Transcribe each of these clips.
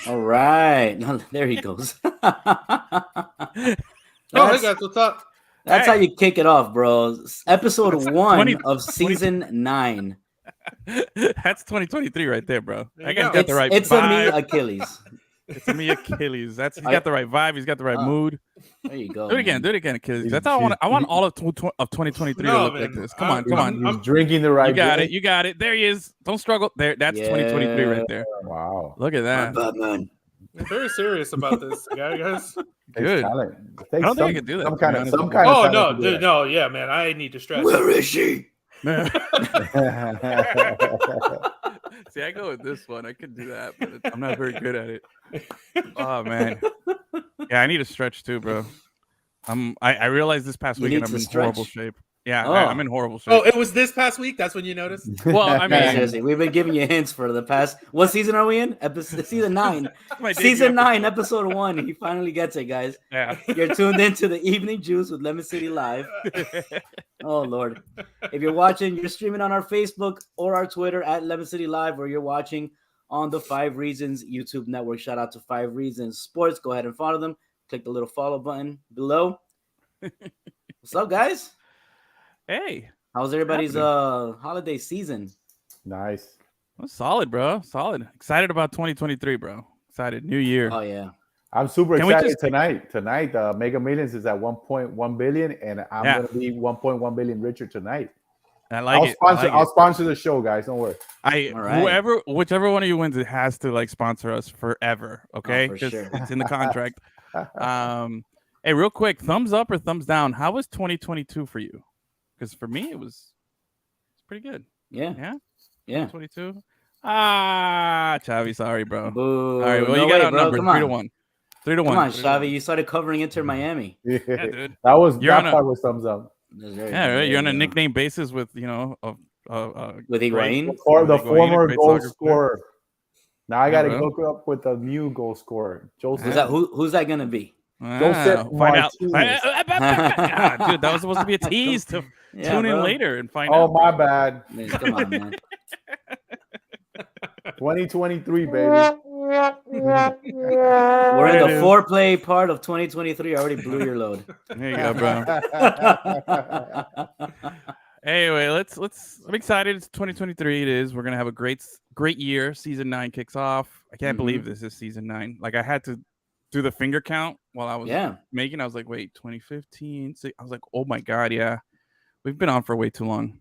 All right. There he goes. Hey guys, what's up? That's how you kick it off, bro. Episode 1 of season 9. That's 2023 right there, bro. There That you guy's go. got the right It's vibe. a me Achilles. It's a me Achilles. He's got the right vibe. He's got the right mood. There you go. Do it again, Achilles. That's how I want all of 2023 to look like this. Come on. He's drinking the right. You got it. There he is. Don't struggle. There. That's 2023 right there. Wow. Look at that. Batman. I'm very serious about this, guys. Good. I don't think I could do that. Some kind of. Oh no, yeah, man. I need to stress. Where is she? See, I go with this one. I could do that, but I'm not very good at it. Oh man. Yeah, I need to stretch too, bro. I realized this past weekend I'm in horrible shape. Yeah, I'm in horrible shape. Oh, it was this past week? That's when you noticed? Well, I mean, seriously, we've been giving you hints for the past. What season are we in? Season 9. Season 9, episode 1. He finally gets it, guys. Yeah. You're tuned into the Evening Juice with Lemon City Live. Oh, Lord. If you're watching, you're streaming on our Facebook or our Twitter at Lemon City Live, or you're watching on the 5 Reasons YouTube network. Shout out to 5 Reasons Sports. Go ahead and follow them. Click the little follow button below. What's up, guys? Hey, how's everybody's holiday season? Nice. Well, solid, bro. Solid. Excited about 2023, bro. Excited. New year. Oh yeah. I'm super excited tonight. Tonight, Mega Millions is at 1.1 billion, and I'm gonna be 1.1 billion richer tonight. I like it. I'll sponsor the show, guys. Don't worry. Whichever one of you wins, it has to sponsor us forever. Okay, for sure. It's in the contract. Hey, real quick, thumbs up or thumbs down? How was 2022 for you? Because for me, it's pretty good. Yeah. 22. Chavi, sorry, bro. Boo. All right, well, you got outnumbered 3-1. 3-1. Come on, Chavi. You started covering Inter Miami. Yeah, dude. That part was thumbs up. Yeah, right. You're on a nickname basis with with Higuain, the former goal scorer. Now I got to hook up with the new goal scorer. Joseph. Who's that gonna be? Joseph find out. Dude, that was supposed to be a tease to tune in later and find out. Oh, my bad. Man, come on, man. 2023, baby. We're in the foreplay part of 2023. I already blew your load. There you go, bro. Anyway, I'm excited. It's 2023. It is. We're gonna have a great year. Season 9 kicks off. I can't believe this is season 9. Like, I had to do the finger count while I was making. I was like, wait, 2015. I was like, oh my god, yeah. We've been on for way too long.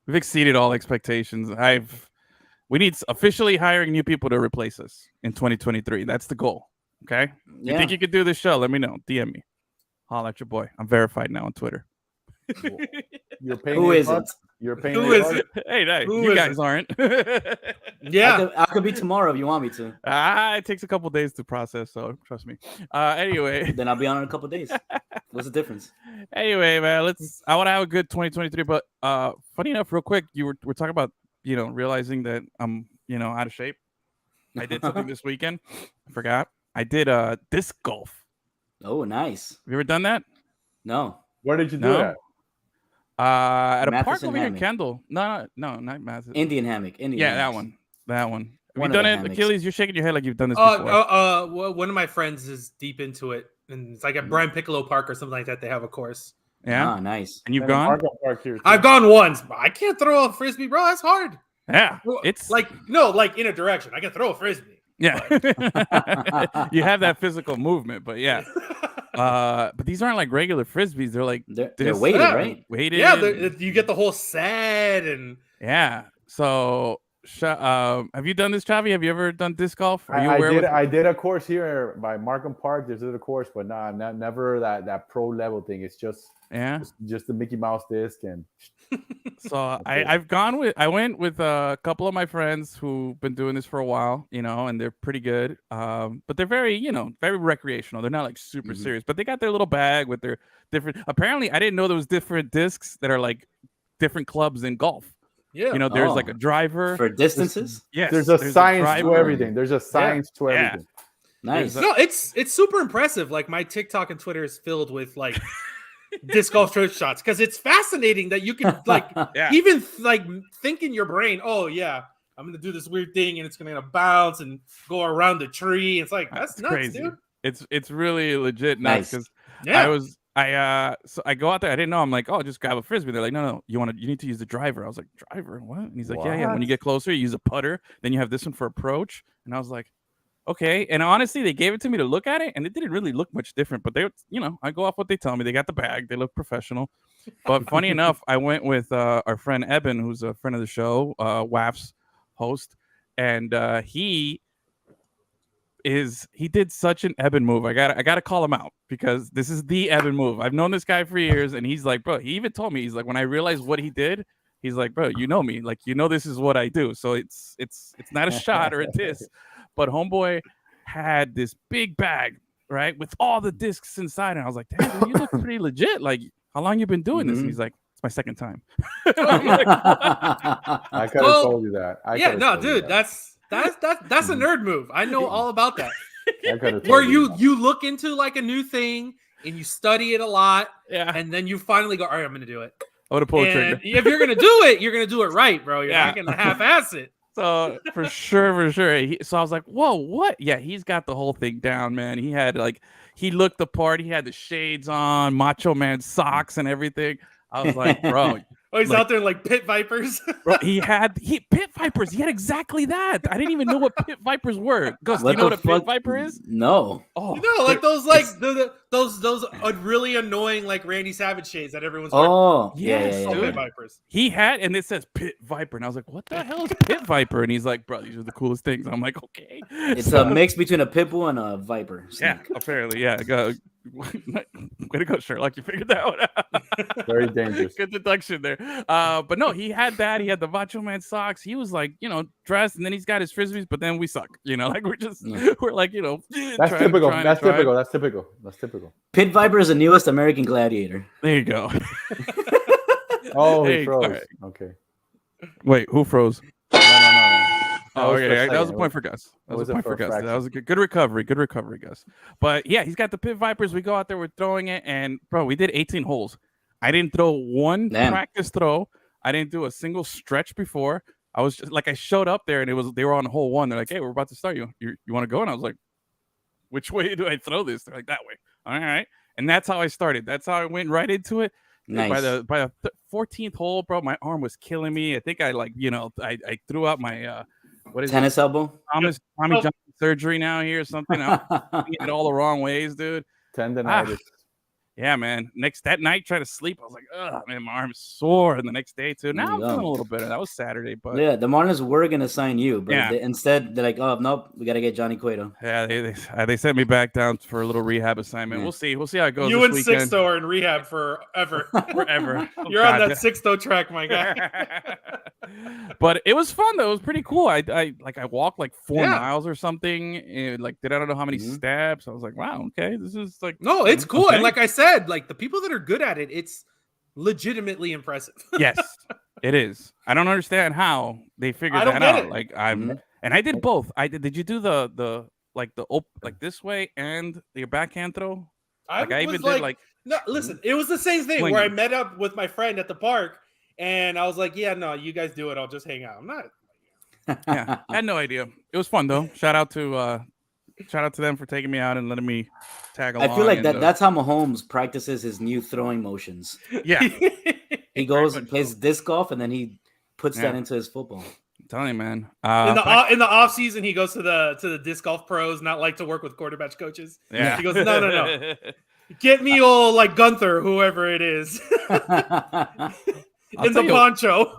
We've exceeded all expectations. We need officially hiring new people to replace us in 2023. That's the goal. Okay. You think you could do this show? Let me know. DM me. Holla at your boy. I'm verified now on Twitter. You're paying. Who is it? You're paying. Who is it? Hey, you guys aren't. Yeah, I could be tomorrow if you want me to. It takes a couple days to process, so trust me. Anyway, then I'll be on in a couple days. What's the difference? Anyway, man, I want to have a good 2023. But funny enough, real quick, we're talking about realizing that I'm out of shape. I did something this weekend. I forgot. I did disc golf. Oh, nice. Have you ever done that? No. Where did you do that? At a Matheson park over here in Hammock. Kendall. No, not Matheson. Indian hammock. That one. Have One you of done the it, hammocks. Achilles? You're shaking your head like you've done this before. Well, one of my friends is deep into it, and it's like at Brian Piccolo Park or something like that. They have a course. Yeah. Ah, nice. And you've gone? I've gone once. I can't throw a frisbee, bro. That's hard. Yeah. It's like in a direction. I can throw a frisbee. Yeah. You have that physical movement, but yeah. But these aren't like regular frisbees. They're like they're weighted, right? Weighted. Yeah, you get the whole set and So, have you done this, Chavi? Have you ever done disc golf? Are you I did a course here by Markham Park. There's a course, but never that pro level thing. It's just the Mickey Mouse disc and. So I went with a couple of my friends who've been doing this for a while, and they're pretty good. But they're very, very recreational. They're not like super serious, but they got their little bag with their different. Apparently, I didn't know there was different discs that are like different clubs in golf. Yeah, there's like a driver for distances. Yes, there's a science to everything. There's a science to everything. Nice. No, it's super impressive. Like my TikTok and Twitter is filled with like disc golf trick shots because it's fascinating that you can like even like think in your brain, oh yeah, I'm gonna do this weird thing and it's gonna bounce and go around the tree. It's like that's nuts, crazy, dude. It's really legit nuts because so I go out there. I didn't know. I'm like, oh, just grab a frisbee. They're like, no, you need to use the driver. I was like, driver, what? And he's like, yeah. When you get closer, you use a putter. Then you have this one for approach. And I was like, okay. And honestly, they gave it to me to look at it, and it didn't really look much different. But they, I go off what they tell me. They got the bag. They look professional. But funny enough, I went with our friend Eben, who's a friend of the show, WAF's host, and he did such an Eben move. I gotta call him out because this is the Eben move. I've known this guy for years, and he's like, bro, he even told me, he's like, when I realized what he did, he's like, bro, you know me, like, this is what I do. So it's not a shot or a diss, but homeboy had this big bag, right, with all the discs inside, and I was like, damn, dude, you look pretty legit. Like, how long you been doing this? And he's like, it's my second time. I'm like, I could have told you that. Dude, that's a nerd move. I know all about that. Where you look into like a new thing and you study it a lot, and then you finally go, all right, I'm gonna do it. I'm gonna pull a trigger. If you're gonna do it, you're gonna do it right, bro. You're not gonna half-ass it. So for sure. So I was like, whoa, what? Yeah, he's got the whole thing down, man. He had he looked the part. He had the shades on, Macho Man socks and everything. I was like, bro. Oh, he's out there in like pit vipers. Bro, he pit vipers. He had exactly that. I didn't even know what pit vipers were. Gus, do you know what a pit viper is? No. Oh, like those those really annoying like Randy Savage shades that everyone's wearing. Oh, yes, yeah. Pit vipers. He had, and it says pit viper, and I was like, what the hell is pit viper? And he's like, bro, these are the coolest things. I'm like, okay. It's a mix between a pit bull and a viper. Yeah, apparently, yeah. Way to go, Sherlock. You figured that one out. Very dangerous. Good deduction there. But no, he had that. He had the Macho Man socks. He was like, dressed, and then he's got his frisbees, but then we suck. Like we're like, That's typical. That's typical. Pit viper is the newest American gladiator. There you go. Oh, he froze. Right. Okay. Wait, who froze? No. Oh, okay. That was a point for Gus. That was a point for Gus. That was a good recovery. Good recovery, Gus. But yeah, he's got the pit vipers. We go out there, we're throwing it, and bro, we did 18 holes. I didn't throw one practice throw. I didn't do a single stretch before. I was just like, I showed up there, and they were on hole one. They're like, hey, we're about to start. You want to go? And I was like, which way do I throw this? They're like, that way. All right. And that's how I started. That's how I went right into it. Nice. By the 14th hole, bro, my arm was killing me. I think I I threw out my what is tennis elbow? Tommy John surgery now here or something. I'm it all the wrong ways, dude. Tendonitis. Yeah, man. That night, trying to sleep, I was like, "Ugh, man, my arm's sore." And the next day too. Now I'm feeling a little better. That was Saturday, but yeah, the Marlins were gonna sign you, but instead they're like, "Oh nope, we gotta get Johnny Cueto." Yeah, they sent me back down for a little rehab assignment. We'll see how it goes. You and Sixto are in rehab forever. You're on that Sixto track, my guy. But it was fun though. It was pretty cool. I walked like 4 miles or something. And did I don't know how many steps. I was like, wow, okay, this is like no, it's cool. Okay. And like I said, like the people that are good at it, it's legitimately impressive. Yes, it is. I don't understand how they figured that out. Like and I did both. Did you do the this way and your backhand throw? I even did no. Listen, it was the same thing where I met up with my friend at the park, and I was like, yeah, no, you guys do it. I'll just hang out. I'm not. Yeah, I had no idea. It was fun though. Shout out to them for taking me out and letting me tag along. I feel like that's how Mahomes practices his new throwing motions. Yeah. He goes and plays disc golf, and then he puts that into his football. I'm telling you, man. In the off season, he goes to the disc golf pros, not like to work with quarterbacks coaches. Yeah. He goes, no. Get me old like Gunther, whoever it is. In the poncho.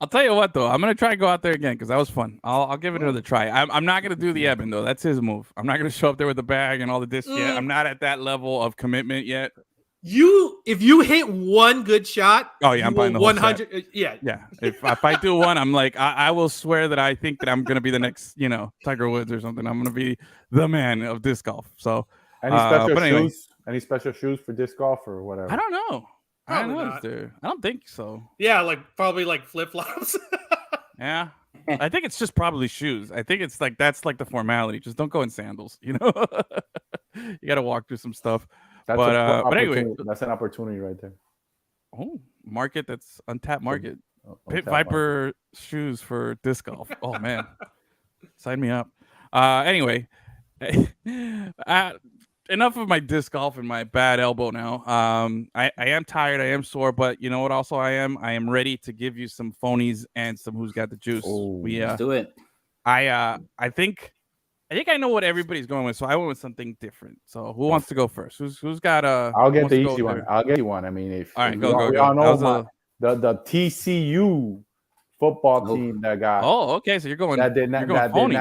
I'll tell you what, though. I'm gonna try to go out there again because that was fun. I'll give it another try. I'm not gonna do the Eben though. That's his move. I'm not gonna show up there with the bag and all the discs yet. I'm not at that level of commitment yet. If you hit one good shot, I'm buying the 100. Whole set. Yeah. If I do one, I'm like, I will swear that I think that I'm gonna be the next, Tiger Woods or something. I'm gonna be the man of disc golf. So any special shoes? Any special shoes for disc golf or whatever? I don't know. Probably I don't know, dude. I don't think so. Yeah, probably flip flops. Yeah, I think it's just probably shoes. I think it's that's the formality. Just don't go in sandals. You got to walk through some stuff. But anyway, that's an opportunity right there. Oh, market that's untapped market. Pit Viper shoes for disc golf. Oh man, sign me up. Anyway, enough of my disc golf and my bad elbow now. I am tired. I am sore, but you know what? Also, I am ready to give you some phonies and some who's got the juice. Let's do it. I think I know what everybody's going with, so I went with something different. So who wants to go first? Who's got a? I'll get the easy one. I'll get you one. I mean, if all right, we go. all know the TCU football team that got. Oh, okay. So you're going. That did not. You're going phony.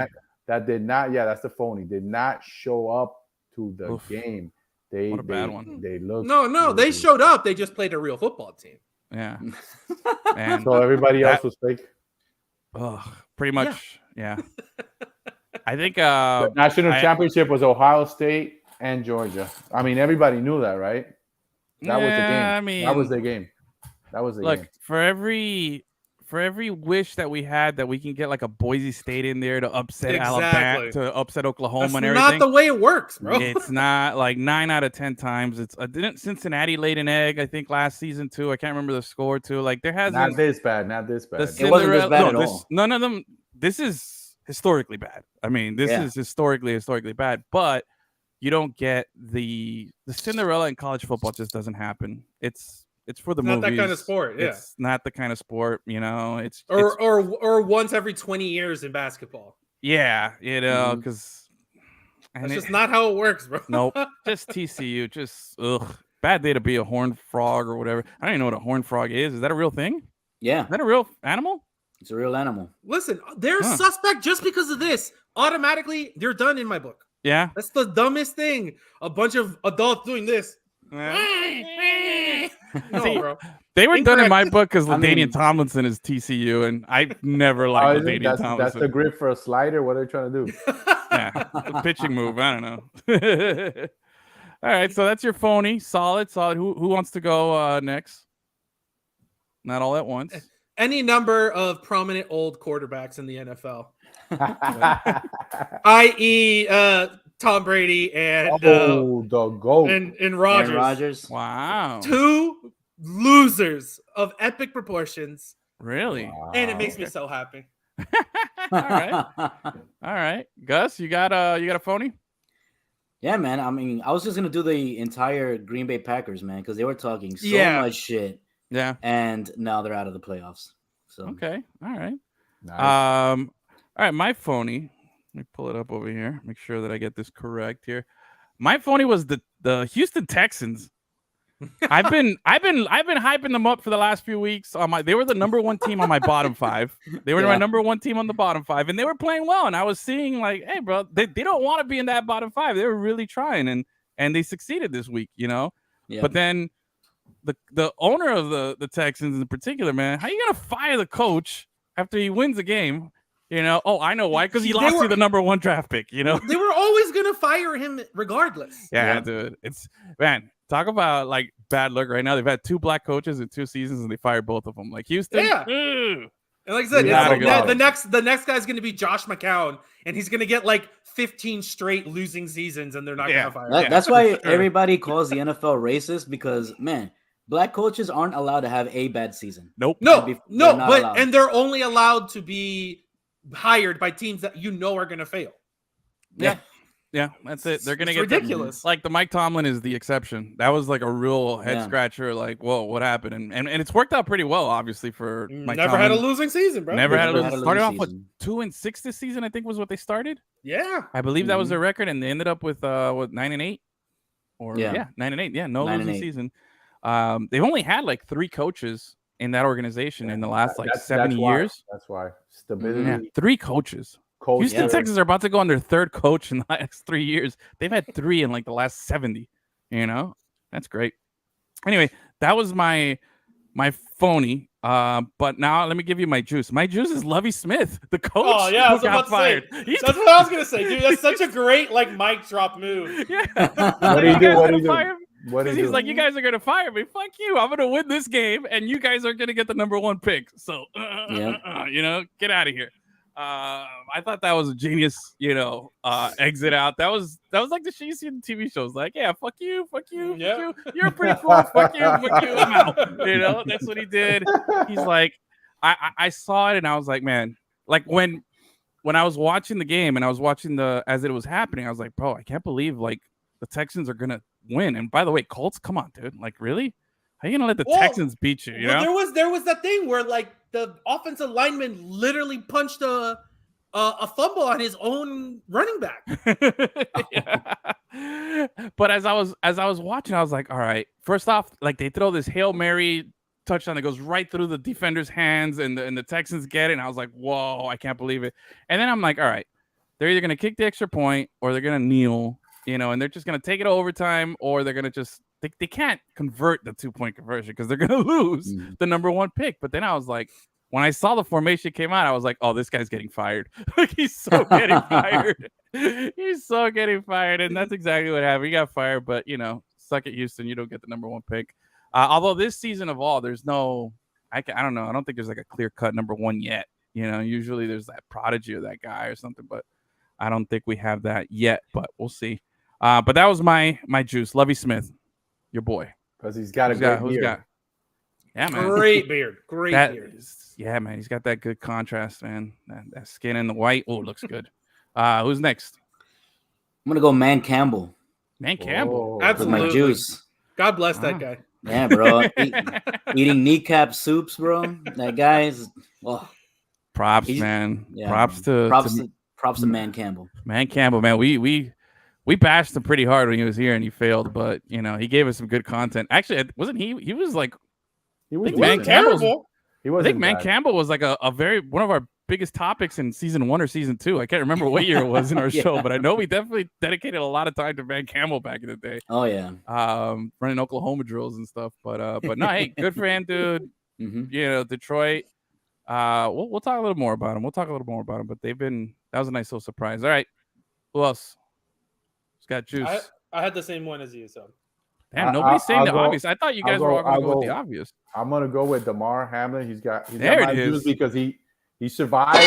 That did not. Yeah, that's the phony. Did not show up to the game. What a bad one. They looked. No. They showed up. They just played a real football team. Yeah. So everybody else was fake. Pretty much. Yeah. I think the national championship was Ohio State and Georgia. I mean, everybody knew that, right? That was the game. I mean, that was the game. Look, for every wish that we had that we can get like a Boise State in there to upset Alabama, to upset Oklahoma. That's and everything. not the way it works, bro. It's not. Like 9 out of 10 times. Didn't Cincinnati laid an egg, I think, last season too. I can't remember the score too. Like there hasn't. Not this bad. It wasn't this bad at all. None of them. This is historically bad. I mean, this is historically bad. But you don't get the Cinderella in college football. Just doesn't happen. It's for the movies. Not that kind of sport. Yeah, it's not the kind of sport. You know, it's or once every 20 years in basketball. Yeah, you know, because that's just not how it works, bro. Nope, just TCU. Just bad day to be a horned frog or whatever. I don't even know what a horned frog is. Is that a real thing? Yeah, is that a real animal? It's a real animal. Listen, they're suspect just because of this. Automatically, they're done in my book. Yeah, that's the dumbest thing. A bunch of adults doing this. No, see, bro. They were done in my book because LaDainian Tomlinson is TCU, and I've never liked LaDainian Tomlinson. That's the grip for a slider. What are they trying to do? Yeah, a pitching move. I don't know. All right, so that's your phony. Solid. Who wants to go next? Not all at once. Any number of prominent old quarterbacks in the NFL, i.e., Tom Brady and the GOAT and Rodgers. Aaron Rodgers. Wow, 2 losers of epic proportions. Really, and it makes me so happy. All right, Gus, you got a phony? Yeah, man. I mean, I was just gonna do the entire Green Bay Packers, man, because they were talking so much shit. Yeah, and now they're out of the playoffs. So okay, all right, nice. All right. My phony. Let me pull it up over here. Make sure that I get this correct here. My phony was the Houston Texans. I've been hyping them up for the last few weeks. They were the number 1 team on my bottom 5. They were my number 1 team on the bottom 5, and they were playing well. And I was seeing like, hey, bro, they don't want to be in that bottom 5. They were really trying, and they succeeded this week, you know. Yeah. But then the owner of the Texans in particular, man, how you gonna fire the coach after he wins the game? You know, I know why, because he lost you the number 1 draft pick. You know, they were always gonna fire him regardless. Yeah, dude, it's man. Talk about like bad luck right now. They've had 2 black coaches in 2 seasons, and they fired both of them. Like Houston, yeah. And like I said, the next guy's going to be Josh McCown, and he's going to get like 15 straight losing seasons, and they're not going to fire him. That's why everybody calls the NFL racist, because man, black coaches aren't allowed to have a bad season. Nope. And they're only allowed to be hired by teams that you know are going to fail. Yeah, that's it. They're gonna get ridiculous. Like the Mike Tomlin is the exception. That was like a real head scratcher. Like, whoa, what happened? And it's worked out pretty well, obviously, for Mike Never Tomlin. had a losing season, bro. Never had a losing season. Started off with 2-6 this season, I think was what they started. Yeah, I believe that was their record, and they ended up with 9-8, or 9-8. Yeah, no losing season. They've only had like 3 coaches in that organization in the last 70 years. That's why stability. Yeah, 3 coaches. Houston Texans are about to go on their 3rd coach in the last 3 years. They've had 3 in like the last 70. You know, that's great. Anyway, that was my phony. But now let me give you my juice. My juice is Lovie Smith, the coach. Oh yeah, I was got fired. That's what I was gonna say, dude. That's such a great like mic drop move. Yeah. What do you do? What do you do? Because he's like, you guys are gonna fire me. Fuck you. I'm gonna win this game, and you guys are gonna get the number 1 pick. So, you know, get out of here. I thought that was a genius, exit out. That was like the shit you see in TV shows. Like, yeah, fuck you, fuck you, Yep. fuck you. You're pretty cool. Fuck you, I'm out. That's what he did. He's like, I saw it and I was like, man, like when I was watching the game and I was watching as it was happening, I was like, bro, I can't believe like the Texans are gonna win. And by the way, Colts, come on, dude. Like, really? How are you gonna let the Texans beat you? You know? There was that thing where like the offensive lineman literally punched a fumble on his own running back. But as I was watching, I was like, all right. First off, like they throw this Hail Mary touchdown that goes right through the defender's hands, and the Texans get it. And I was like, whoa, I can't believe it. And then I'm like, all right, they're either gonna kick the extra point or they're gonna kneel, and they're just gonna take it to overtime, or they're gonna just they can't convert the 2-point conversion because they're gonna lose the number 1 pick. But then I was like, when I saw the formation came out, I was like, oh, this guy's getting fired. Like he's so getting fired. He's so getting fired, and that's exactly what happened. He got fired, but suck it, Houston. You don't get the number 1 pick. Although this season of all, there's no, I don't know. I don't think there's like a clear cut number 1 yet. Usually there's that prodigy or that guy or something, but I don't think we have that yet. But we'll see. But that was my juice, Lovie Smith, your boy, because he's got a good beard. Yeah, man. Great beard. Beard. Yeah, man. He's got that good contrast, man. That skin and the white. Oh, it looks good. Who's next? I'm gonna go Man Campbell. Man Campbell. Absolutely. With my juice. God bless that guy. Yeah, bro. Eating kneecap soups, bro. That guy is. Oh. Props, man. Yeah, props to Man Campbell. Man Campbell, man. We bashed him pretty hard when he was here and he failed, but he gave us some good content. Actually, wasn't he? He was like, Man Campbell. I think Man Campbell was like one of our biggest topics in season 1 or season 2. I can't remember what year it was in our show, but I know we definitely dedicated a lot of time to Man Campbell back in the day. Oh yeah, running Oklahoma drills and stuff. But no, hey, good for him, dude. Detroit. We'll talk a little more about him. But that was a nice little surprise. All right, who else? Who's got juice? I had the same one as you, so. Damn, nobody's saying the obvious. I thought you guys were all going to go with the obvious. I'm going to go with Damar Hamlin. He's got my juice because he survived.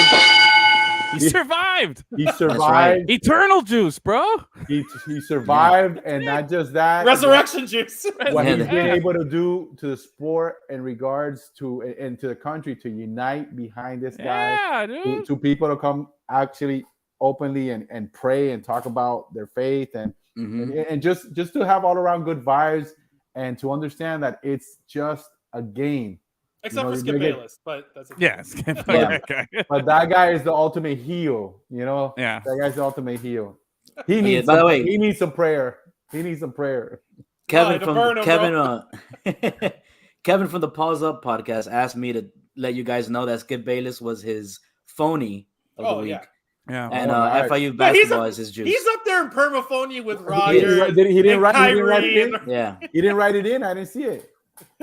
He survived. He survived. Right. Eternal juice, bro. He survived, and not just that. Resurrection juice. What he's been able to do to the sport in regards to and to the country to unite behind this guy. Dude. To people to come actually openly and pray and talk about their faith and just to have all around good vibes and to understand that it's just a game. Except for Skip Bayless, but that's that guy. But that guy is the ultimate heel, Yeah. That guy's the ultimate heel. He needs he needs some prayer. Kevin from the Pause Up podcast asked me to let you guys know that Skip Bayless was his phony of the week. Yeah. And FIU basketball is his juice. He's up there in permaphony with Roger. He didn't write it in? Yeah. He didn't write it in. I didn't see it.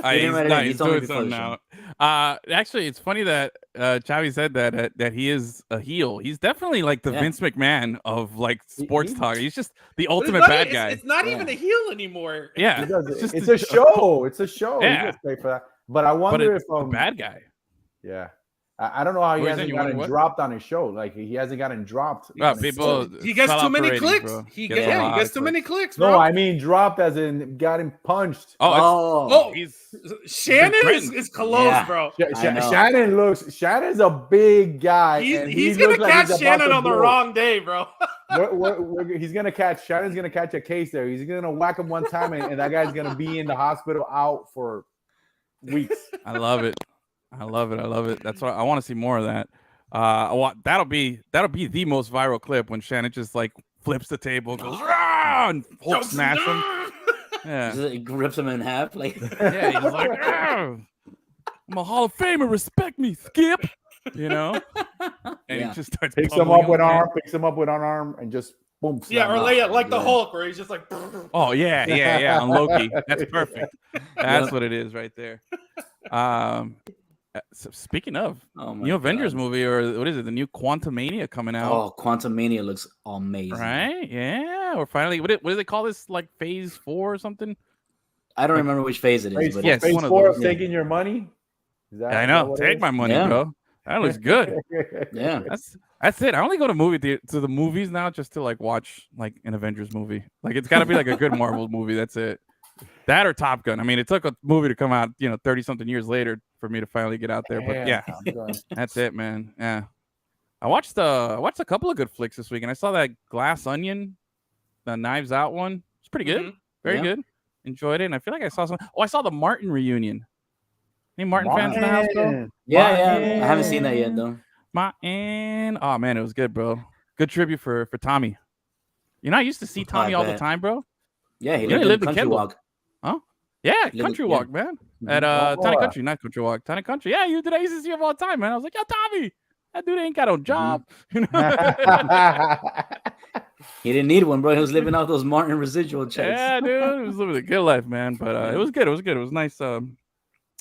He's doing something now. Actually, it's funny that Chavi said that he is a heel. He's definitely like the Vince McMahon of like sports talk. He's just the ultimate bad guy. It's not even a heel anymore. Yeah, it's a show. It's a show. Yeah. For that. But I wonder if a bad guy. Yeah. I don't know how he hasn't gotten dropped on his show. Like he hasn't gotten dropped. People, he gets too many clicks. He gets too many clicks, bro. No, I mean dropped as in got him punched. Shannon is close, bro. Shannon's a big guy. He's gonna catch Shannon on the wrong day, bro. Shannon's gonna catch a case there. He's gonna whack him one time, and that guy's gonna be in the hospital out for weeks. I love it. That's why I want to see more of that. That'll be the most viral clip when Shannon just like flips the table, goes and Hulk smash him. Yeah, he rips him in half. Like he's like, I'm a Hall of Famer. Respect me, Skip. And he just starts picks him up with arm, and just boom. Or lay it like the Hulk, where he's just like. Oh yeah, on Loki. That's perfect. That's what it is right there. So speaking of new Avengers movie, or what is it? The new Quantumania coming out. Oh, Quantumania looks amazing. Right? Yeah. Or finally, what do they call this? Like phase 4 or something? I don't remember which phase it is. Phase 4 of taking your money. I know. Take my money, bro. That looks good. Yeah, that's it. I only go to the movies now just to like watch like an Avengers movie. Like it's got to be like a good Marvel movie. That's it. That or Top Gun. I mean, it took a movie to come out, 30 something years later for me to finally get out there. But yeah, that's it, man. Yeah, I watched a couple of good flicks this week, and I saw that Glass Onion, the Knives Out one. It's pretty good. Very good. Enjoyed it, and I feel like I saw some. Oh, I saw the Martin reunion. Any Martin fans in the house, bro? Yeah. I haven't seen that yet, though. Martin. Oh man, it was good, bro. Good tribute for Tommy. I used to see Tommy all the time, bro. Yeah, he lived in Country Walk. Huh? Yeah, Country Walk, man. At Tiny Country, not Country Walk, Tiny Country. Yeah, I used to see him all the time, man. I was like, yo, Tommy, that dude ain't got no job. He didn't need one, bro. He was living off those Martin residual checks. Yeah, dude, he was living a good life, man. But it was good. It was nice. It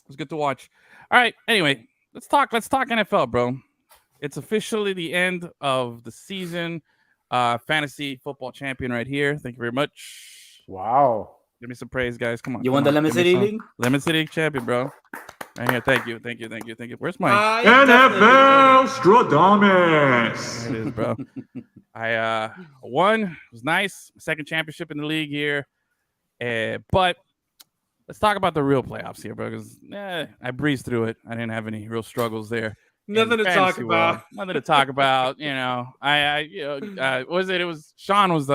was good to watch. All right. Anyway, let's talk NFL, bro. It's officially the end of the season. Fantasy football champion right here. Thank you very much. Wow. Give me some praise, guys. Come on. You won the Lemon City League? Lemon City champion, bro. Right here. Thank you. Where's my NFL Stradamus? There it is, bro. I won. It was nice. Second championship in the league here. But let's talk about the real playoffs here, bro. Because I breezed through it. I didn't have any real struggles there. Nothing to talk about. Nothing to talk about. It was Sean was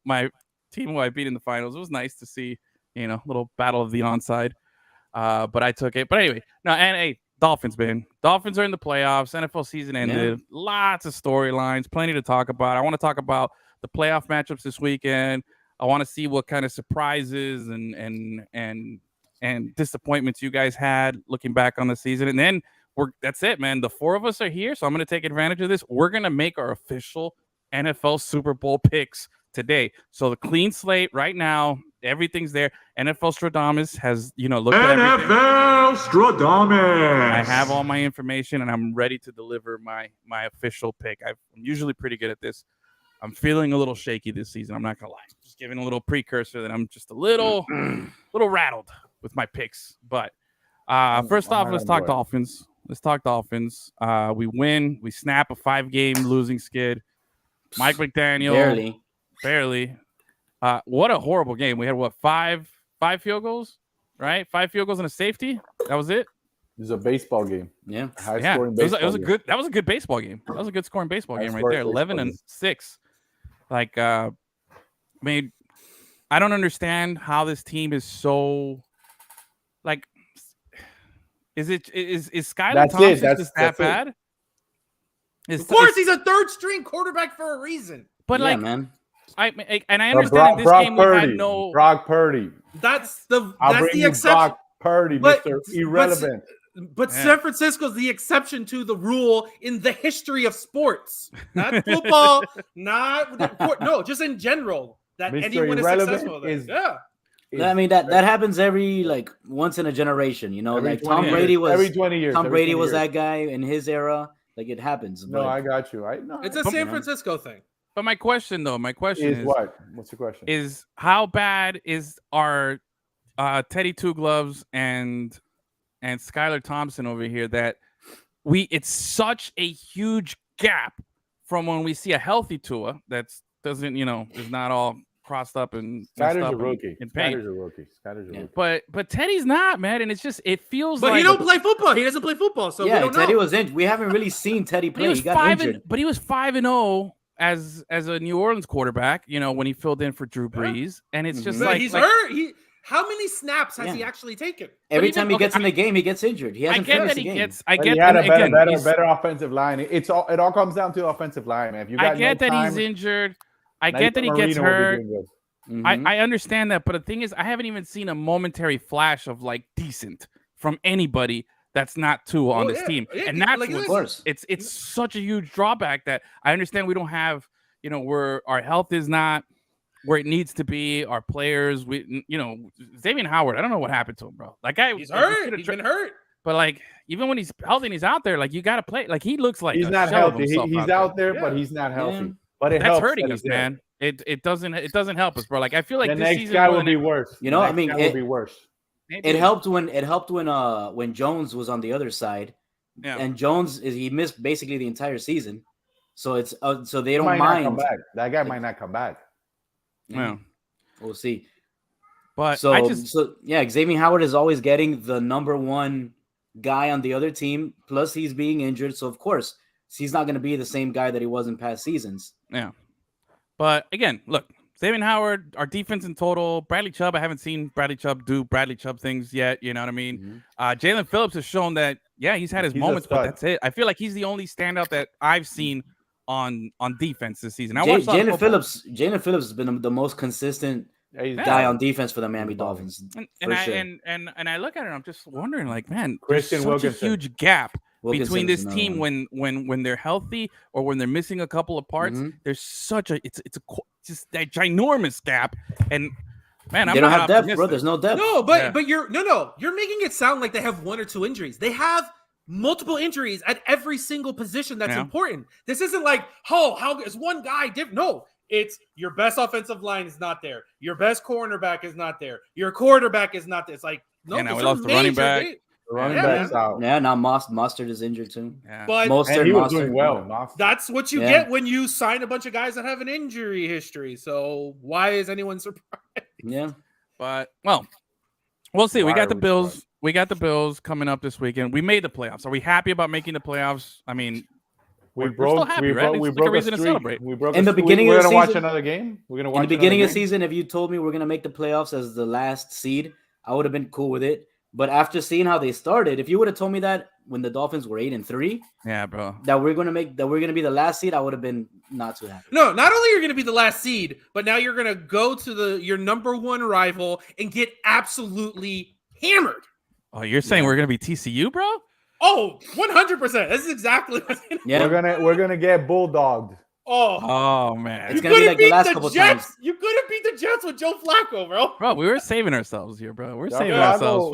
my team who I beat in the finals. It was nice to see, little battle of the onside. But I took it. But anyway, Dolphins, man. Dolphins are in the playoffs. NFL season ended. Yeah. Lots of storylines, plenty to talk about. I want to talk about the playoff matchups this weekend. I want to see what kind of surprises and disappointments you guys had looking back on the season. And then that's it, man. The four of us are here, so I'm going to take advantage of this. We're going to make our official NFL Super Bowl picks today. So the clean slate right now, everything's there. NFL Stradamus has, looked at everything. NFL Stradamus. I have all my information, and I'm ready to deliver my official pick. I'm usually pretty good at this. I'm feeling a little shaky this season. I'm not going to lie. Just giving a little precursor that I'm just a little rattled with my picks. But first off, let's talk Dolphins. We win. We snap a 5-game losing skid. Mike McDaniel. Barely. What a horrible game. We had five field goals, right? 5 field goals and a safety. That was it. It was a baseball game. Yeah. High-scoring baseball game. That was a good baseball game. That was a good scoring baseball game right there. 11-6. Like, I mean, I don't understand how this team is so, like, is Skylar Thompson just that bad? Of course, he's a third-string quarterback for a reason. But man. I understand in this game we had no Brock Purdy. That's the exception. Brock Purdy, Mr. Irrelevant. But San Francisco's the exception to the rule in the history of sports, not football, just in general. That Mr. anyone is successful. I mean that happens every once in a generation. Like Tom Brady was every 20 years. Tom Brady was that guy in his era. Like it happens. No, I got you. It's a San Francisco thing. But my question is what? What's the question? Is how bad is our Teddy Two Gloves and Skylar Thompson over here that it's such a huge gap from when we see a healthy Tua that doesn't, is not all crossed up and Skyler's a rookie. Skyler's a rookie. But Teddy's not, man, and it feels like. But he don't play football. He doesn't play football, so we don't know. Teddy was injured. We haven't really seen Teddy play. He got injured. But he was 5-0 as a New Orleans quarterback. When he filled in for Drew Brees, and it's just he's hurt. How many snaps has he actually taken? Every time he gets in the game, he gets injured. He hasn't finished the game. He had a better offensive line. It all comes down to offensive line, man. If you got I get that he's injured. I get that he gets hurt. I understand that, but the thing is, I haven't even seen a momentary flash of decent from anybody that's not Tua on this team, and that's it's such a huge drawback that I understand we don't have. Where our health is not where it needs to be. Our players, Xavier Howard. I don't know what happened to him, bro. He's hurt. He's been hurt. But even when he's healthy and he's out there, you got to play. He looks like he's not healthy. He's out there, but he's not healthy. But that's hurting us, man. It doesn't help us, bro. I feel like the this next season guy will be worse. It will be worse. It helped when Jones was on the other side, And Jones he missed basically the entire season, so it's so they don't mind. Come back. That guy might not come back. Yeah, we'll see. But Xavier Howard is always getting the number one guy on the other team. Plus, he's being injured, so of course he's not going to be the same guy that he was in past seasons. Yeah, but again, look, Xavier Howard, our defense in total. Bradley Chubb, I haven't seen Bradley Chubb do Bradley Chubb things yet. You know what I mean? Jalen Phillips has shown that. Yeah, he's had his moments, but that's it. I feel like he's the only standout that I've seen on defense this season. Jalen Phillips has been the most consistent guy on defense for the Miami Dolphins. And I look at it, I'm just wondering, like, man, Christian there's such Wilkinson. a huge gap between this team when they're healthy or when they're missing a couple of parts. There's such a just that ginormous gap, and man, they don't have depth, bro. There's no depth. No, but you're making it sound like they have one or two injuries. They have multiple injuries at every single position that's important. This isn't like, how is one guy different? No, it's your best offensive line is not there. Your best cornerback is not there. Your quarterback is not there. It's like, no, we lost the running back. The running back's out. Yeah, now Mostert is injured too. Yeah. But he was doing well. That's what you get when you sign a bunch of guys that have an injury history. So why is anyone surprised? Yeah. But we'll see. We got the Bills. We got the Bills coming up this weekend. We made the playoffs. Are we happy about making the playoffs? I mean, we're still happy, right? We broke a reason streak. to celebrate. We broke in the beginning we're of the gonna season, watch another game. We're gonna watch in the beginning of the season. If you told me we're gonna make the playoffs as the last seed, I would have been cool with it. But after seeing how they started, if you would have told me that when the Dolphins were 8-3, yeah, bro, that we're gonna be the last seed, I would have been not too happy. No, not only are you gonna be the last seed, but now you're gonna go to your number one rival and get absolutely hammered. Oh, you're saying we're gonna be TCU, bro? Oh, 100%. This is exactly what we're gonna get bulldogged. Oh man, it's gonna be like the last couple times. You could have beat the Jets with Joe Flacco, bro. Bro, we were saving ourselves here, bro. We're saving ourselves.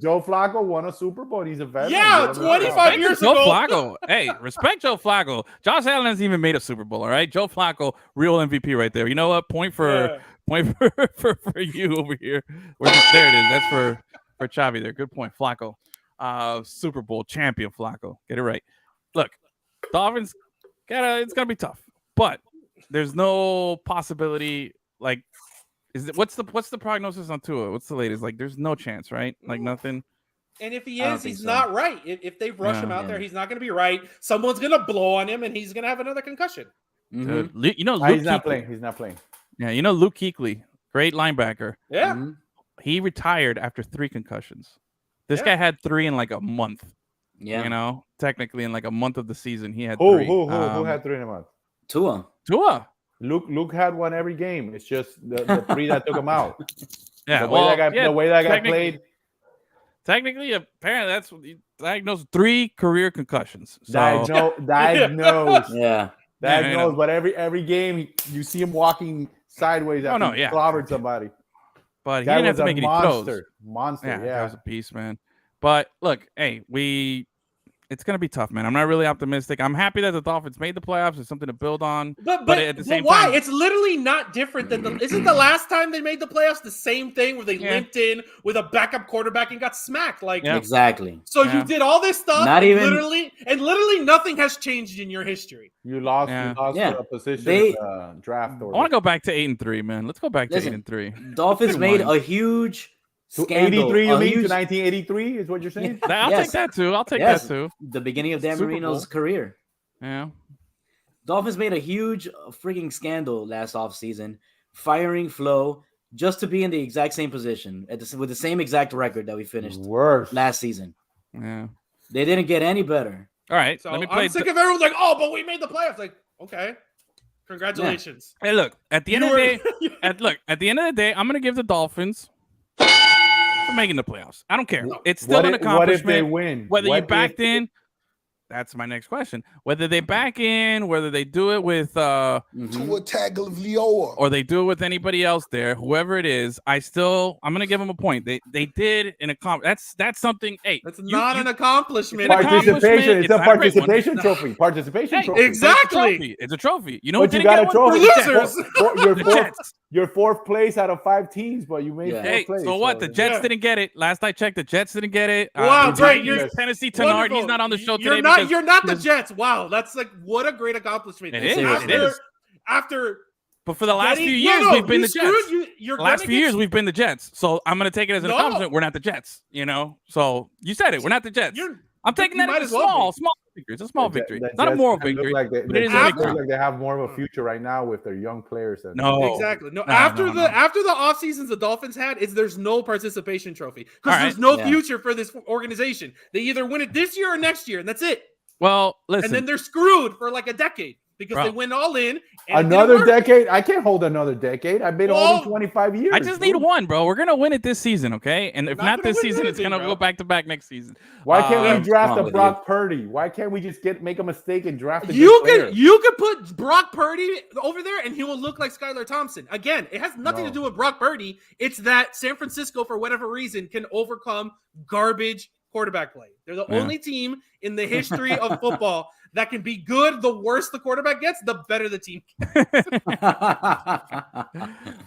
Joe Flacco won a Super Bowl. He's a veteran. Yeah, 25 years ago. Joe Flacco. Hey, respect Joe Flacco. Josh Allen hasn't even made a Super Bowl. All right, Joe Flacco, real MVP right there. You know what? Point for you over here. There it is. That's for Chavi there. Good point, Flacco. Super Bowl champion Flacco. Get it right. Look, Dolphins. It's gonna be tough, but there's no possibility. Like, what's the prognosis on Tua? What's the latest? Like, there's no chance, right? Like nothing. And if he is, he's not right. If they rush him out there, he's not gonna be right. Someone's gonna blow on him, and he's gonna have another concussion. Dude, you know, he's not playing. He's not playing. Yeah, you know Luke Kuechly, great linebacker. Yeah, he retired after 3 concussions. This guy had 3 in like a month. Yeah, you know, technically in like a month of the season, he had 3. 3. Who had 3 in a month? Tua. Luke had one every game. It's just the 3 that took him out. Yeah, the way that guy played. Technically, apparently, that's what he diagnosed 3 career concussions. So. Diagnosed. Yeah. Diagnosed. But every game, you see him walking sideways after he clobbered somebody. But he didn't have to make any throws. Monster. Yeah, that was a beast, man. But look, hey, it's going to be tough, man. I'm not really optimistic. I'm happy that the Dolphins made the playoffs. It's something to build on. But at the same time, it's literally not different than isn't the last time they made the playoffs the same thing where they limped in with a backup quarterback and got smacked? Like exactly. So you did all this stuff, literally nothing has changed in your history. You lost a position draft order. I want to go back to 8-3, man. Let's go back to 8-3. Dolphins made a huge scandal. 83, you mean to 1983 is what you're saying? I'll take that too. That too. The beginning of Dan Marino's career. Yeah. Dolphins made a huge freaking scandal last offseason, firing Flo just to be in the exact same position with the same exact record that we finished last season. Yeah. They didn't get any better. All right. So I'm sick of everyone's like, oh, but we made the playoffs. Like, okay. Congratulations. Yeah. Hey, look, at the end of the day, I'm gonna give the Dolphins for making the playoffs. I don't care. It's still an accomplishment. What if they win? Whether you backed in, That's my next question. Whether they back in, whether they do it with Tua Tagovailoa, or they do it with anybody else there, whoever it is, I'm gonna give them a point. They did an accomplishment. That's something. Hey, that's not an accomplishment. Participation. It's a participation trophy. Participation trophy. Exactly. It's a trophy. You know, but you got a trophy. Losers. You're fourth place out of 5 teams, but you made fourth place. So what? The Jets didn't get it. Last I checked, the Jets didn't get it. Wow, great. You're Tennessee Tenard. He's not on the show today. You're not the Jets. Wow, that's like what a great accomplishment. It is. But for the last few years, we've been the Jets. Last few years, we've been the Jets. So I'm going to take it as an accomplishment. We're not the Jets, you know? So you said it. We're not the Jets. I'm taking that as a small victory. It's a small victory. Not a moral victory. But it is a victory. Like they have more of a future right now with their young players. Exactly. After the off seasons the Dolphins had, there's no participation trophy because there's no future for this organization. They either win it this year or next year, and that's it. Well, listen. And then they're screwed for like a decade. Because they went all in. Another decade? I can't hold another decade. I've been holding 25 years. I just need one, bro. We're going to win it this season, okay? And if not this season, it's going to go back-to-back next season. Why can't we draft a Brock Purdy? Why can't we just make a mistake and draft a You could put Brock Purdy over there, and he will look like Skylar Thompson. Again, it has nothing to do with Brock Purdy. It's that San Francisco, for whatever reason, can overcome garbage quarterback play. They're the only team in the history of football that can be good. The worse the quarterback gets, the better the team gets.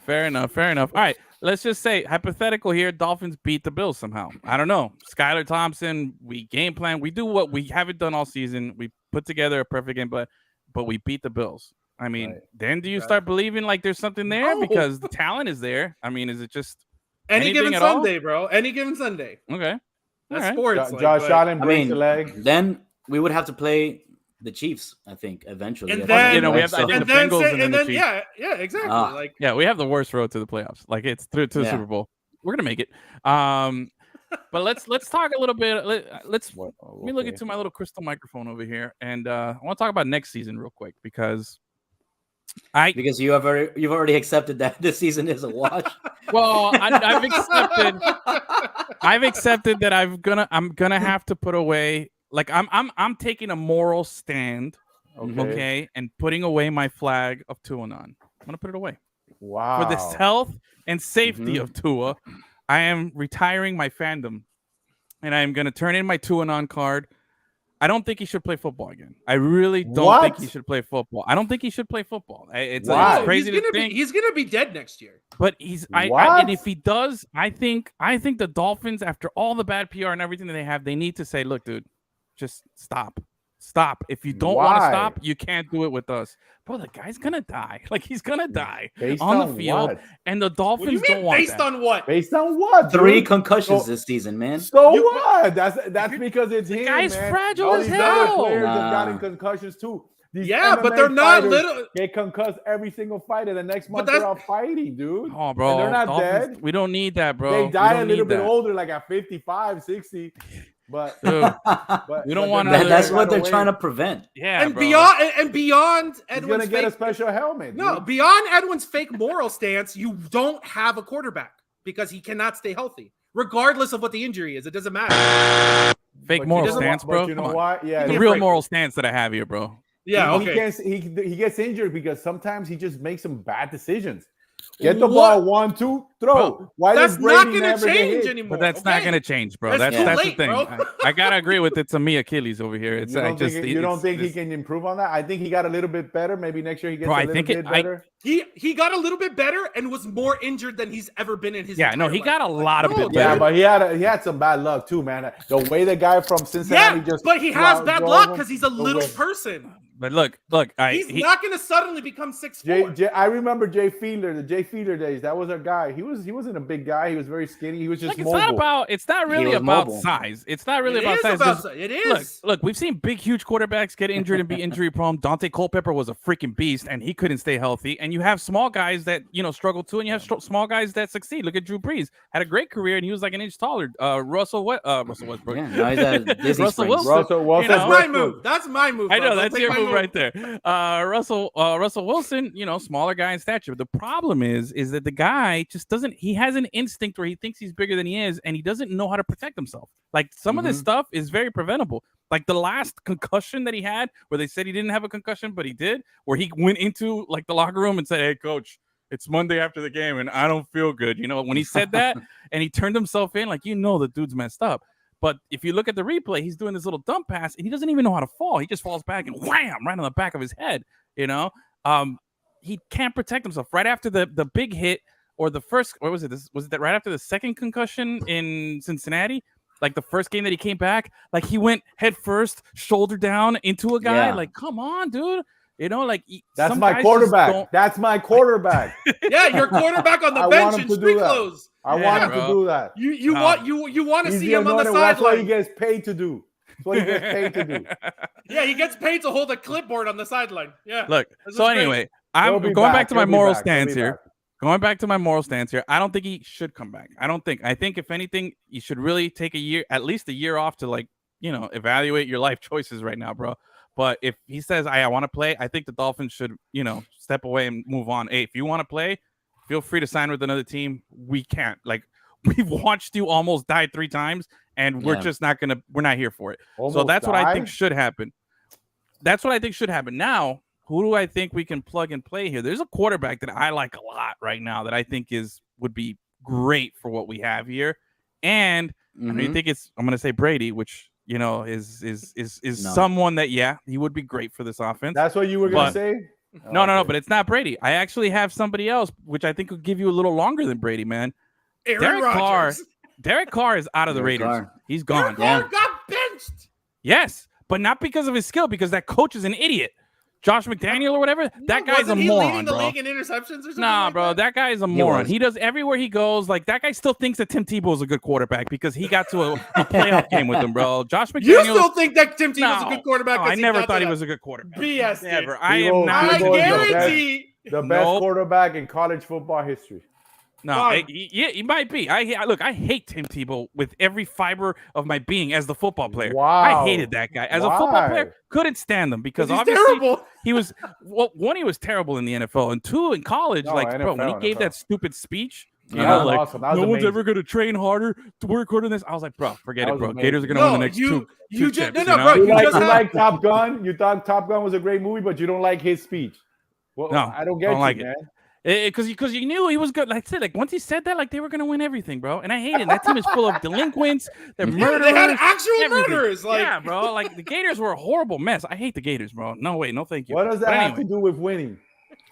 Fair enough. All right. Let's just say, hypothetical here, Dolphins beat the Bills somehow. I don't know. Skylar Thompson, we game plan. We do what we haven't done all season. We put together a perfect game, but we beat the Bills. I mean, then do you start believing like there's something there? Because the talent is there. I mean, is it just any given Sunday, bro? Any given Sunday. Okay. That's sports. Josh Allen breaks the leg. Then we would have to play the Chiefs, I think, eventually. And then we have the Bengals and then the Chiefs. Yeah, exactly. We have the worst road to the playoffs. Like it's through to the Super Bowl. We're gonna make it. But let's talk a little bit. Let me look into my little crystal microphone over here, and I want to talk about next season real quick because you've already accepted that this season is a wash. Well, I've accepted that I'm gonna have to put away. Like I'm taking a moral stand, okay, and putting away my flag of Tua. I'm gonna put it away. Wow. For the health and safety of Tua, I am retiring my fandom, and I am gonna turn in my Tua card. I don't think he should play football again. I really don't think he should play football. I don't think he should play football. It's crazy to think. He's gonna be dead next year. But and if he does, I think the Dolphins, after all the bad PR and everything that they have, they need to say, look, dude, just stop. If you don't want to stop, you can't do it with us. Bro, the guy's gonna die. Like he's gonna die on the field. And the Dolphins don't want based on what? Based on what? 3 concussions this season, man. So what? That's because it's him. The guy's fragile all as these hell. Other players have gotten concussions too. These but they're not little. They concuss every single fighter. The next month they're all fighting, dude. Oh, bro. And they're not Dolphins, dead. We don't need that, bro. They die a little bit older, like at 55, 60. But we don't want to. That's what they're trying to prevent. Yeah, and bro. beyond Edwin's he's gonna get a special helmet. No, dude. Beyond Edwin's fake moral stance, you don't have a quarterback because he cannot stay healthy, regardless of what the injury is. It doesn't matter. Fake moral stance, bro. You know what? Yeah, the real moral stance that I have here, bro. Yeah, he gets injured because sometimes he just makes some bad decisions. Get the ball 1-2, throw. Bro, why that's does Brady not going to change anymore? But that's not going to change, bro. That's the thing. I gotta agree with it. To me, Achilles over here. It's you don't think he can improve on that? I think he got a little bit better. Maybe next year he gets a little bit better. He got a little bit better and was more injured than he's ever been in his life. He got a lot of bit better. Yeah, but he had some bad luck too, man. The way the guy from Cincinnati but he has bad luck because he's a little person. But look, he's not going to suddenly become 6'4". I remember Jay Fiedler, the Jay Fiedler days. That was our guy. He wasn't a big guy. He was very skinny. He was just mobile. It's not really about size. It's not really about size. It is. Look, we've seen big, huge quarterbacks get injured and be injury prone. Dante Culpepper was a freaking beast, and he couldn't stay healthy. And you have small guys that struggle too, and you have small guys that succeed. Look at Drew Brees, had a great career, and he was like an inch taller. Russell Westbrook. Yeah, no, he's at Disney Russell Springs. Wilson. That's my move. I know that's your move right there. Russell Wilson, smaller guy in stature. The problem is that the guy just doesn't. He has an instinct where he thinks he's bigger than he is, and he doesn't know how to protect himself. Like some of this stuff is very preventable. Like the last concussion that he had, where they said he didn't have a concussion, but he did. Where he went into like the locker room and said, "Hey, coach, it's Monday after the game, and I don't feel good." When he said that, and he turned himself in, like the dude's messed up. But if you look at the replay, he's doing this little dump pass, and he doesn't even know how to fall. He just falls back and wham, right on the back of his head. He can't protect himself. Right after the big hit, or the first, what was it? Was it that right after the second concussion in Cincinnati? Like the first game that he came back, like he went head first, shoulder down into a guy. Yeah. Like, come on, dude. That's my quarterback. That's my quarterback. Yeah, your quarterback on the bench in street clothes. I want him to do that. You want to see him on the sideline. That's what he gets paid to do. That's what he gets paid to do. Yeah, he gets paid to hold a clipboard on the sideline. Yeah. Look. So anyway, I'm going back to my moral stance here. Going back to my moral stance here, I don't think he should come back. I think if anything, you should really take at least a year off to evaluate your life choices right now, bro. But if he says, I want to play, I think the Dolphins should, step away and move on. Hey, if you want to play, feel free to sign with another team. We can't. Like, we've watched you almost die 3 times, and we're just not we're not here for it. So that's what I think should happen. Now, who do I think we can plug and play here? There's a quarterback that I like a lot right now that I think would be great for what we have here. And I think I'm going to say Brady, which is someone that he would be great for this offense. That's what you were gonna say? No, but it's not Brady. I actually have somebody else, which I think will give you a little longer than Brady, man. Derek Carr is out of the Raiders. He's gone. Derek Carr got benched. Yes, but not because of his skill, because that coach is an idiot. Josh McDaniel or whatever, that guy's a moron, leading the bro. league in interceptions or something? Nah, bro, that guy is a moron. He does everywhere he goes. Like, that guy still thinks that Tim Tebow is a good quarterback because he got to a playoff game with him, bro. Josh McDaniel. You still think that Tim Tebow's a good quarterback? No, I never thought he was a good quarterback. BS. Never. I am not. I guarantee. The best quarterback in college football history. No, he might be. I hate Tim Tebow with every fiber of my being as the football player. Wow. I hated that guy. As a football player, couldn't stand him because he's obviously terrible. He was one, he was terrible in the NFL, and 2, in college, bro, when he gave that stupid speech, awesome. No one's ever going to train harder to work harder than this. I was like, bro, forget it, bro. Gators are going to win the next two chips. Bro, you like Top Gun? You thought Top Gun was a great movie, but you don't like his speech. Well, no, I don't get it, man. Because you knew he was good. Like I said, like once he said that, like they were gonna win everything, bro. And I hate it. That team is full of delinquents. They're murderers. They had actual murderers. Like, yeah, bro. Like the Gators were a horrible mess. I hate the Gators, bro. No way, no thank you. What does that have to do with winning?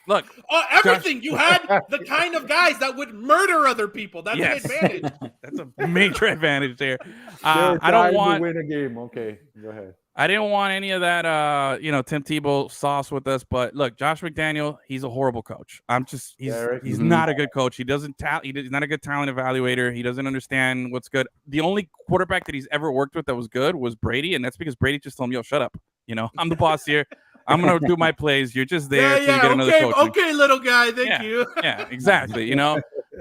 Look, everything. You had the kind of guys that would murder other people. That's an advantage. That's a major advantage there. I don't want to win a game. Okay, go ahead. I didn't want any of that, Tim Tebow sauce with us. But look, Josh McDaniel, he's a horrible coach. He's not a good coach. He's not a good talent evaluator. He doesn't understand what's good. The only quarterback that he's ever worked with that was good was Brady, and that's because Brady just told him, "Yo, shut up. I'm the boss here. I'm gonna do my plays. You're just there to get another coach." Okay, little guy. Thank you. Yeah, exactly.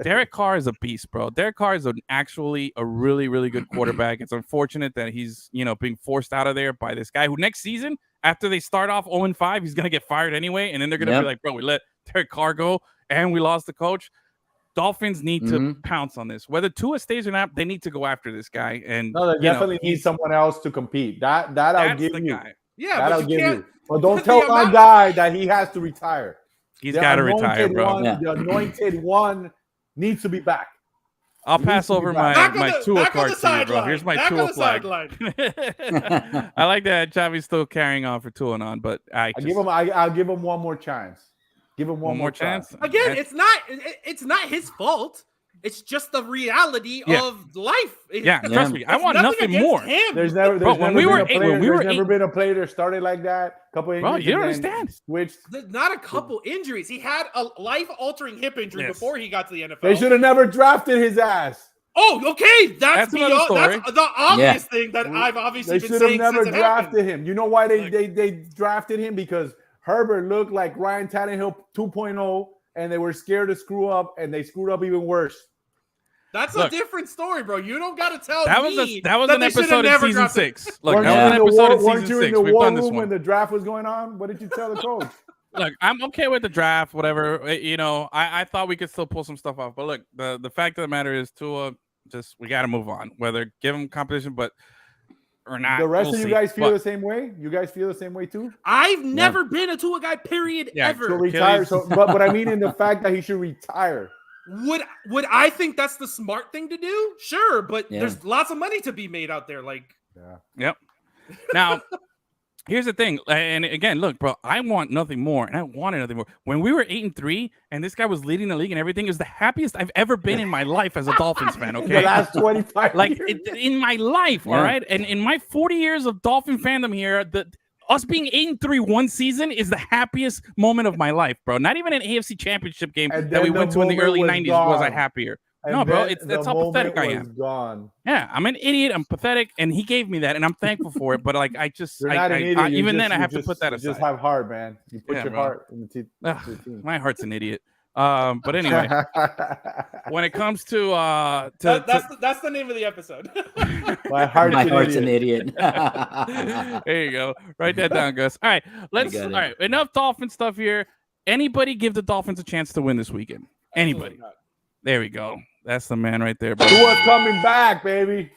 Derek Carr is a beast, bro. Derek Carr is actually a really, really good quarterback. It's unfortunate that he's, being forced out of there by this guy who next season, after they start off 0-5, he's going to get fired anyway. And then they're going to be like, bro, we let Derek Carr go and we lost the coach. Dolphins need to pounce on this. Whether Tua stays or not, they need to go after this guy. And no, they definitely need someone else to compete. That I'll give you. Guy. Yeah, that I'll give you. But don't tell my guy that he has to retire. He's got to retire, bro. The anointed one needs to be back. I'll pass over my Tua card to you, bro. Here's my Tua flag. I like that Chavi's still carrying on for Tua on, but I'll give him one more chance. Give him one more chance. Again, it's not his fault. It's just the reality of life. Trust me. I want nothing more. There's never been a player that started like that. Couple injuries. Bro, you don't understand. There's not a couple injuries. He had a life-altering hip injury before he got to the NFL. They should have never drafted his ass. Oh, okay. That's the obvious thing that I've obviously been saying. They should have never drafted him. You know why they drafted him? Because Herbert looked like Ryan Tannehill 2.0. And they were scared to screw up, and they screwed up even worse. That's a different story, bro. You don't got to tell that me was an episode in season 6. Look, weren't that was an episode in weren't season you 6. in the We've war done this room one. when the draft was going on? What did you tell the coach? Look, I'm okay with the draft, whatever. I thought we could still pull some stuff off. But look, the fact of the matter is, Tua, we got to move on. Whether give him competition, but or not. The rest of you guys feel the same way? You guys feel the same way too? I've never been a Tua guy, period, ever. So retire. But I mean in the fact that he should retire. Would I think that's the smart thing to do? Sure, but there's lots of money to be made out there. Yep. Now, here's the thing, and again, look, bro, I want nothing more, and I wanted nothing more. When we were 8-3, and this guy was leading the league and everything, it was the happiest I've ever been in my life as a Dolphins fan. Okay, the last 25 years. In my life, all right, and in my 40 years of Dolphin fandom here, us being 8-3 one season is the happiest moment of my life, bro. Not even an AFC Championship game that we went to in the early 90s was I happier. No, bro, that's how pathetic I am. Gone. Yeah, I'm an idiot. I'm pathetic, and he gave me that, and I'm thankful for it. But like, I just, You're not an idiot. even then, I have to put that aside. You just have heart, man. You put your heart in the team. My heart's an idiot. But anyway, when it comes to that's the name of the episode. My heart's an idiot. There you go. Write that down, Gus. All right, all right. Enough Dolphin stuff here. Anybody give the Dolphins a chance to win this weekend? Anybody? There we go. That's the man right there, bro. Tua's coming back, baby.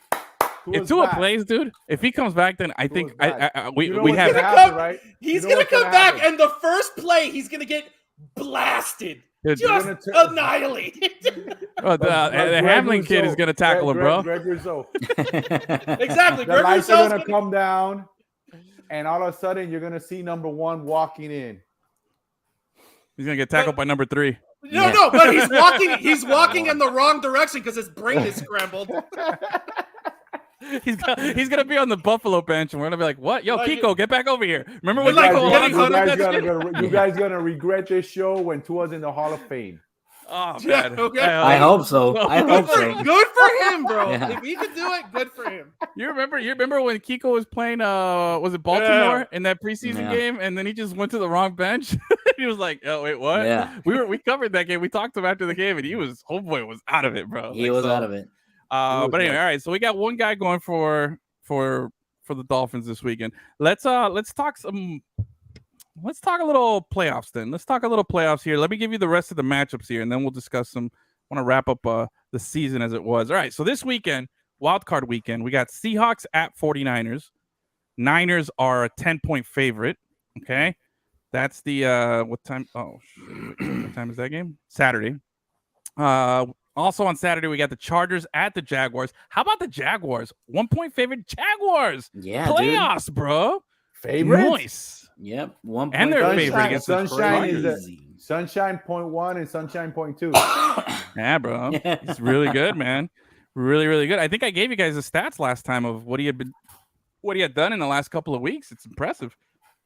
If Tua plays, dude, if he comes back, then I think we have. Right? He's gonna come back, and the first play, he's gonna get blasted. Just annihilated. The Hamlin kid is gonna tackle him, bro. Greg Rousseau. Exactly. The lights are gonna come down, and all of a sudden you're gonna see number 1 walking in. He's gonna get tackled by number 3. No, but he's walking in the wrong direction because his brain is scrambled. He's gonna be on the Buffalo bench, and we're gonna be like, "What? Yo, Kiko, get back over here!" Remember when you guys gonna regret this show when Tua's in the Hall of Fame? Oh man, I hope so. Good for him, bro. Yeah. If he could do it, good for him. You remember when Kiko was playing? Was it Baltimore in that preseason game, and then he just went to the wrong bench? He was like, "Oh wait, what?" Yeah, we covered that game. We talked to him after the game, and homeboy was out of it, bro. He was out of it. But anyway, all right. So we got one guy going for the Dolphins this weekend. Let's talk a little playoffs then. Let's talk a little playoffs here. Let me give you the rest of the matchups here, and then we'll discuss some. I want to wrap up the season as it was. All right. So this weekend, wild card weekend, we got Seahawks at 49ers. Niners are a 10-point favorite. Okay. That's the what time? Oh, what time is that game? Saturday. Also on Saturday, we got the Chargers at the Jaguars. How about the Jaguars? 1-point favorite Jaguars. Yeah, playoffs, dude. Bro. Favorite? Nice. Yep. 1 point. And their favorite against Sunshine is Sunshine 0.1 and Sunshine 0.2. Yeah, bro. It's really good, man. Really, really good. I think I gave you guys the stats last time of what he had done in the last couple of weeks. It's impressive.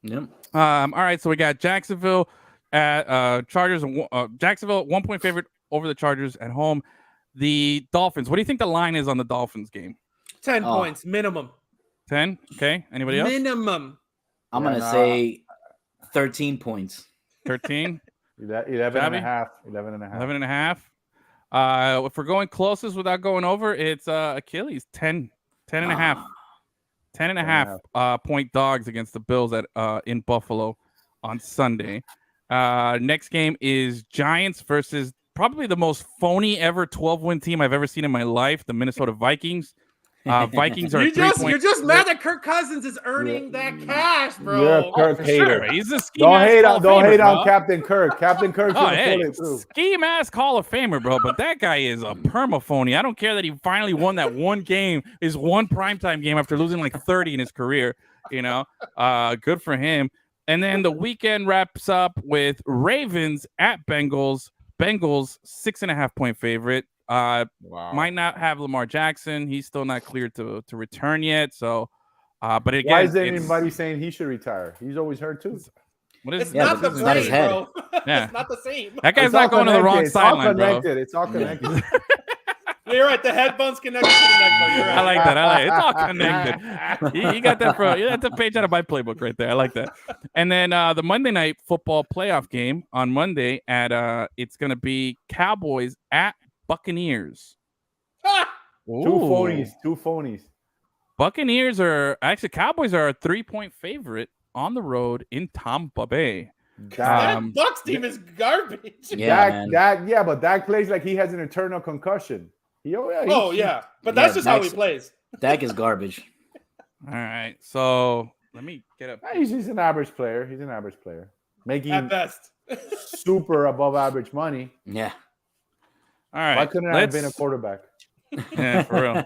Yep. All right, so we got Jacksonville at Chargers. Jacksonville 1-point favorite over the Chargers at home. The Dolphins. What do you think the line is on the Dolphins game? 10 points minimum. 10. Okay. Anybody else? Minimum. I'm gonna say 13 points. 13. 11 and a half. 11 and a half. If we're going closest without going over, it's Achilles 10 and a half. 10 and a half point dogs against the Bills at in Buffalo on Sunday. Next game is Giants versus probably the most phony ever 12-win team I've ever seen in my life, the Minnesota Vikings. Vikings are you're just mad that Kirk Cousins is earning that cash, bro. You're a Kirk hater. Sure. He's a ski don't hate on Captain Kirk. Captain Kirk's gonna pull it through. Ski mask Hall of Famer, bro. But that guy is a perma phony. I don't care that he finally won that one game, his one primetime game after losing like 30 in his career. You know, good for him. And then the weekend wraps up with Ravens at Bengals. Bengals 6.5-point favorite. Might not have Lamar Jackson. He's still not cleared to return yet. So, but again, why is anybody saying he should retire? He's always hurt too. It's not the same, bro. Yeah. It's not the same. That guy's not going to the wrong sideline, bro. It's all connected. You're right. The headphone's connected to the neck, bro. You're right. I like that. It's all connected. You got that from. That's a page out of my playbook right there. I like that. And then the Monday night football playoff game on Monday at it's going to be Cowboys at Buccaneers. Two phonies. Cowboys are a 3-point favorite on the road in Tampa Bay. That Bucks team is garbage. Yeah, but Dak plays like he has an eternal concussion. But that's just how he plays. Dak is garbage. All right, so let me get up. He's an average player. Making at best super above average money. Yeah. All right. Why couldn't I have been a quarterback? Yeah, for real.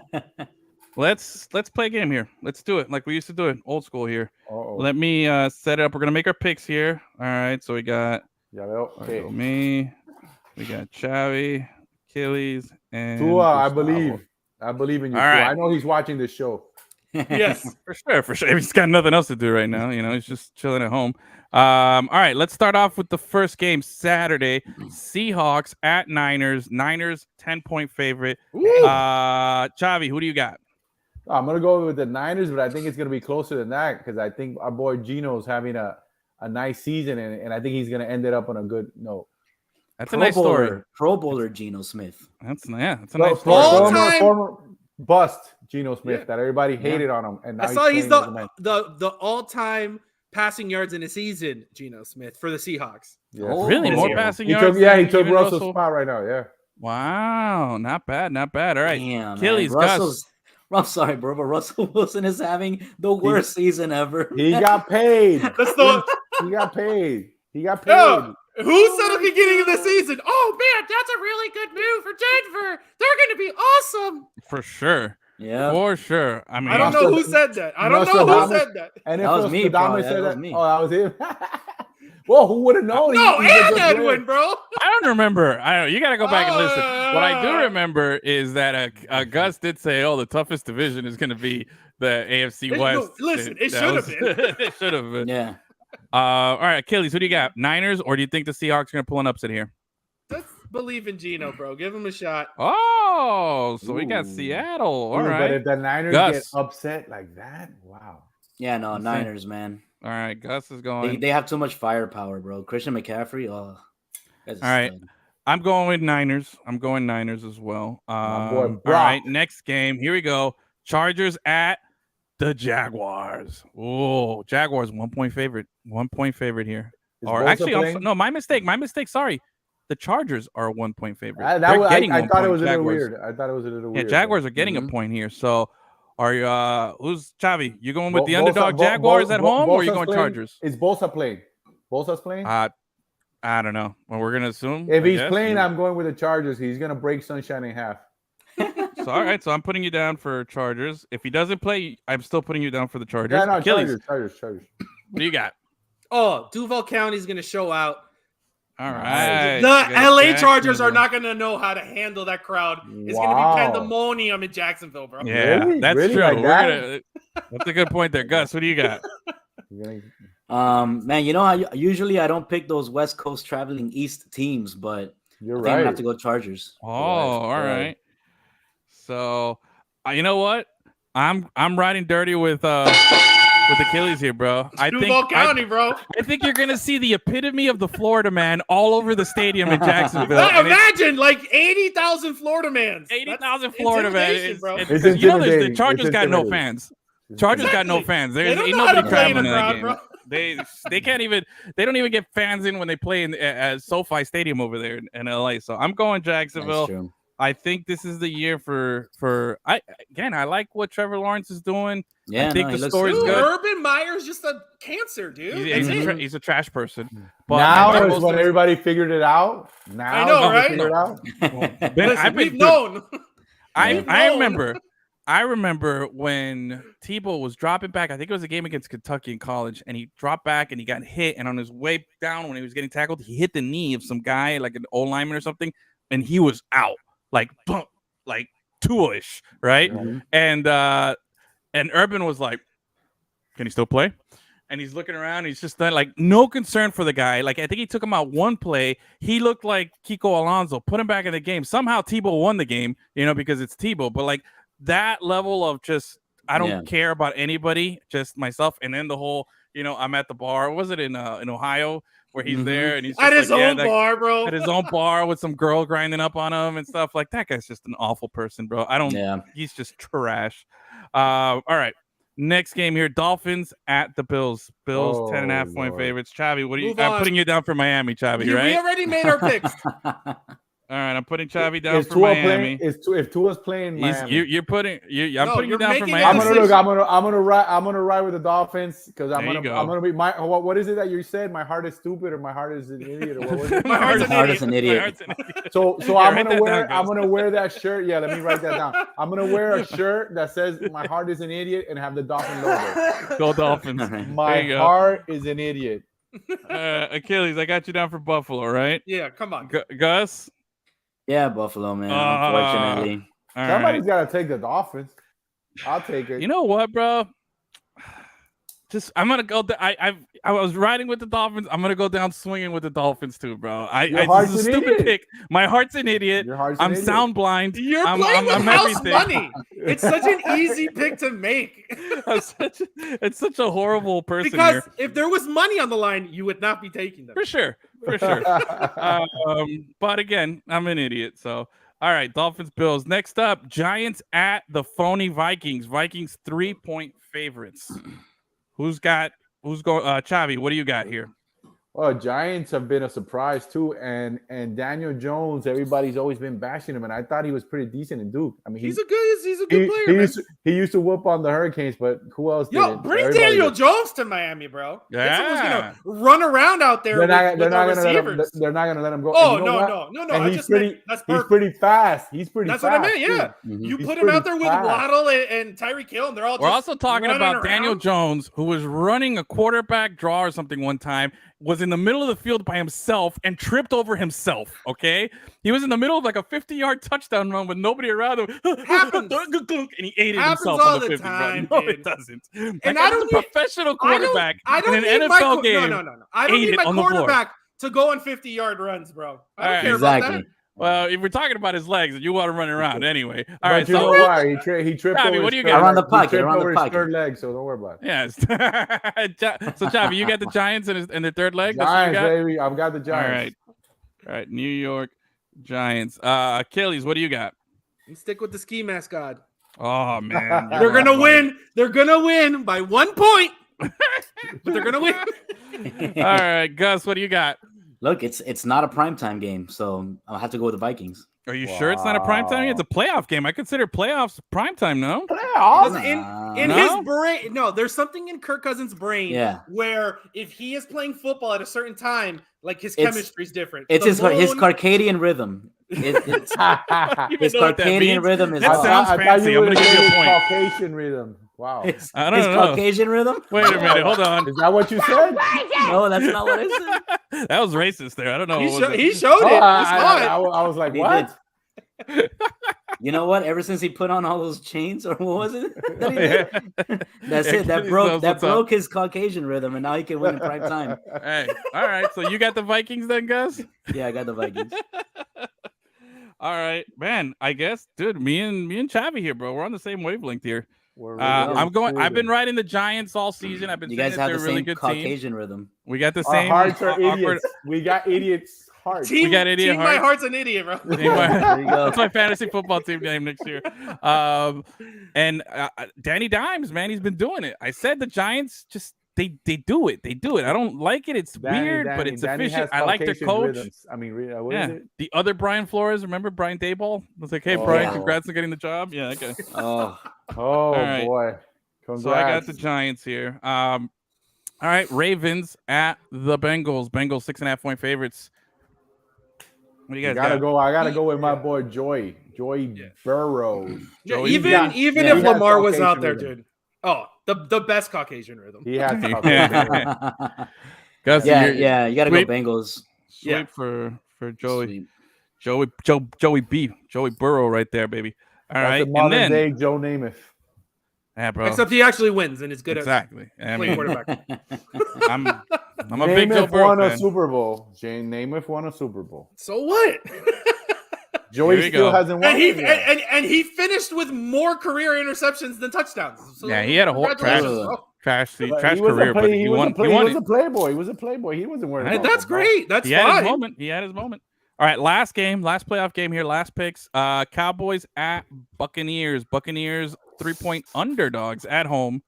Let's play a game here. Let's do it like we used to do it, old school here. Uh-oh. Let me set it up. We're gonna make our picks here. All right. So we got me. We got Chavi, Achilles, and Tua. I believe in you. All right. I know he's watching this show. Yes, for sure. He's got nothing else to do right now. He's just chilling at home. All right, let's start off with the first game Saturday. Seahawks at Niners. Niners 10-point favorite. Chavi, who do you got? I'm gonna go with the Niners, but I think it's gonna be closer than that because I think our boy Gino's having a nice season, and I think he's gonna end it up on a good note. That's a nice story. Pro Bowler Geno Smith. That's a nice story. Former bust Geno Smith that everybody hated on him, and now I saw he's the all-time passing yards in a season. Geno Smith for the Seahawks. Yeah. Really, more passing yards. He took Russell's spot right now. Yeah. Wow, not bad. All right, Damn, Achilles, Gus. I'm sorry, bro, but Russell Wilson is having the worst season ever. He got paid. He got paid. No. Who said at the beginning of the season, oh man, that's a really good move for Denver. They're going to be awesome. For sure. Yeah. For sure. I mean, I don't know who said that. And that was me, Nostradamus said that. Oh, that was him. Well, who would have known? Edwin, bro. I don't remember. You got to go back and listen. What I do remember is that Gus did say, the toughest division is going to be the AFC West. It should have been. It should have been. Yeah. All right, Achilles, who do you got? Niners, or do you think the Seahawks are going to pull an upset here? Let's believe in Geno, bro. Give him a shot. Oh, so we got Seattle. All right. But if the Niners get upset like that, wow. Yeah, no, Niners, man. All right, Gus is going. They have too much firepower, bro. Christian McCaffrey. Oh. All right. I'm going with Niners. I'm going Niners as well. All right, next game. Here we go. Chargers at the Jaguars. Oh, Jaguars 1-point favorite. 1-point favorite here. Or actually, my mistake. Sorry. The Chargers are a 1-point favorite. I thought it was a little weird. Yeah, Jaguars are getting a point here. So are you who's Chavi? You going with the underdog Jaguars at home or are you going Chargers? Is Bosa playing? Bosa's playing? I don't know. Well, we're gonna assume. If he's playing, I'm going with the Chargers. He's gonna break Sunshine in half. So all right, so I'm putting you down for Chargers. If he doesn't play, I'm still putting you down for the Chargers. Yeah, no, Achilles. Chargers. What do you got? Oh, Duval County's gonna show out. All right. The LA Chargers are not gonna know how to handle that crowd. It's gonna be pandemonium in Jacksonville, bro. Yeah, that's really? true. Like That's a good point there, Gus. What do you got? Man, you know how usually I don't pick those West Coast traveling East teams, but you're I think right. I'm gonna have to go Chargers. Oh, all right. So, you know what? I'm riding dirty with Achilles here, bro. Duval County, bro. I think you're gonna see the epitome of the Florida man all over the stadium in Jacksonville. Imagine like 80,000 Florida mans. 80,000 Florida man. Bro. The Chargers got no fans. Chargers got no fans. There's ain't nobody traveling in that game. Bro. They can't even. They don't even get fans in when they play at SoFi Stadium over there in LA. So I'm going Jacksonville. I think this is the year for I like what Trevor Lawrence is doing. Yeah, I think the story's good. good. Urban Meyer's just a cancer, dude. He's a trash person. But now is when everybody figured it out. Now I know, right? Figured it out. We've known. I remember when Tebow was dropping back. I think it was a game against Kentucky in college, and he dropped back and he got hit. And on his way down, when he was getting tackled, he hit the knee of some guy, like an old lineman or something, and he was out, like bump, like two-ish, right? Mm-hmm. And Urban was like, "Can he still play?" And he's looking around. He's just like no concern for the guy. Like I think he took him out one play. He looked like Kiko Alonso. Put him back in the game. Somehow Tebow won the game, because it's Tebow. But like that level of just I don't care about anybody, just myself. And then the whole I'm at the bar. Was it in Ohio where he's there and he's just at his own bar, bro? At his own bar with some girl grinding up on him and stuff. Like, that guy's just an awful person, bro. He's just trash. All right. Next game here, Dolphins at the Bills. Bills 10.5 point favorites. Chavi, what are you? I'm putting you down for Miami, Chavi, right? We already made our picks. All right, I'm putting Chavi down for Miami. If Tua's playing Miami, I'm putting you down for Miami. I'm gonna ride with the Dolphins because I'm gonna be what is it that you said? My heart is stupid or my heart is an idiot or what was it? My heart is an idiot. So I'm gonna wear that shirt. Yeah, let me write that down. I'm gonna wear a shirt that says my heart is an idiot and have the Dolphin logo. Go Dolphins. My heart is an idiot. Achilles, I got you down for Buffalo, right? Yeah, come on. Gus? Yeah, Buffalo, man. Unfortunately. Somebody's got to take the Dolphins. I'll take it. You know what, bro? I'm gonna go. I was riding with the Dolphins. I'm gonna go down swinging with the Dolphins too, bro. This is a stupid pick. My heart's an idiot. I'm sound blind. You're playing with house money. It's such an easy pick to make. It's such a horrible person. Because if there was money on the line, you would not be taking them. For sure. But again, I'm an idiot. So. All right, Dolphins, Bills. Next up, Giants at the phony Vikings. Vikings 3-point favorites. Who's going? Chavi, what do you got here? Well, Giants have been a surprise too, and Daniel Jones. Everybody's always been bashing him, and I thought he was pretty decent in Duke. I mean, he's a good player. He used to whoop on the Hurricanes, but who else? Bring Daniel Jones to Miami, bro. Yeah, someone's gonna run around out there. They're not gonna let him go. Oh no! And he's pretty fast. That's what I meant. Yeah, you put him out there with Waddle and Tyreek Hill, and they're all. We're also talking about Daniel Jones, who was running a quarterback draw or something one time. Was in the middle of the field by himself and tripped over himself, okay? He was in the middle of like a 50-yard touchdown run with nobody around him. Happens. And he ate it himself all on the 50 time, run. No, dude. it doesn't. And I don't need a professional quarterback in an NFL game. No. I don't need my quarterback to go on 50-yard runs, bro. I don't care about that. Well, if we're talking about his legs, you want to run around anyway. All right, you know why he tripped Chavi, over. What do you got? Around the pocket. His third leg, so don't worry about it. Yes. So Chavi, you got the Giants and their third leg. Giants, baby. I've got the Giants. All right. New York Giants. Achilles, what do you got? You stick with the ski mask god. Oh man, they're gonna win. They're gonna win by 1 point, but they're gonna win. All right, Gus, what do you got? Look, it's not a primetime game, so I'll have to go with the Vikings. Are you sure it's not a primetime game? It's a playoff game. I consider playoffs primetime, no? Playoffs? In his brain, no, there's something in Kirk Cousins' brain where if he is playing football at a certain time, like his chemistry is different. It's his circadian rhythm. His circadian rhythm is that sounds fancy. I'm going to give you a point. Caucasian rhythm. Wow. I don't know. Caucasian rhythm? Wait a minute. Hold on. Is that what you said? No, that's not what I said. That was racist there. I don't know. He showed it. I was like, what? You know what? Ever since he put on all those chains, or what was it? That's it. That broke his Caucasian rhythm, and now he can win in prime time. Hey, all right. So you got the Vikings then, Gus? Yeah, I got the Vikings. All right, man. I guess, dude. Me and Chavi here, bro. We're on the same wavelength here. I've been riding the Giants all season. I've been. You guys have they're the a really same good Caucasian team. rhythm. We got the Our same. hearts are idiots. We got idiots. Hearts. We got idiot hearts. My heart's an idiot, bro. There you go. That's my fantasy football team name next year. And Danny Dimes, man, he's been doing it. I said the Giants just they do it. They do it. I don't like it. It's weird, but it's efficient. I like their coach. Rhythms. I mean, what is it? The other Brian Flores, remember Brian Daboll? I was like, hey, Brian, congrats on getting the job. Yeah, okay. Oh right. Boy. Congrats. So I got the Giants here. All right, Ravens at the Bengals. Bengals 6.5 point favorites. What do you guys got? I gotta go with my boy Joey Burrow. Even if Lamar was out there, dude. Oh, the best Caucasian rhythm. He had Caucasian. Gus, yeah, you gotta go Bengals. Sweep for Joey. Sweep. Joey B. Joey Burrow right there, baby. All right, and then day Joe Namath. Yeah, bro. Except he actually wins and is good at playing quarterback. I'm a big Joe Burrow won fan. A Super Bowl. Jane Namath won a Super Bowl. So what? Joey still hasn't won. And he finished with more career interceptions than touchdowns. So he had a whole trash. trash He career, but he won. He was a playboy. He was a playboy. He wasn't wearing. That's great. That's he fine. Had his moment. He had his moment. All right, last playoff game here. Last picks. Cowboys at Buccaneers. Buccaneers 3-point underdogs at home.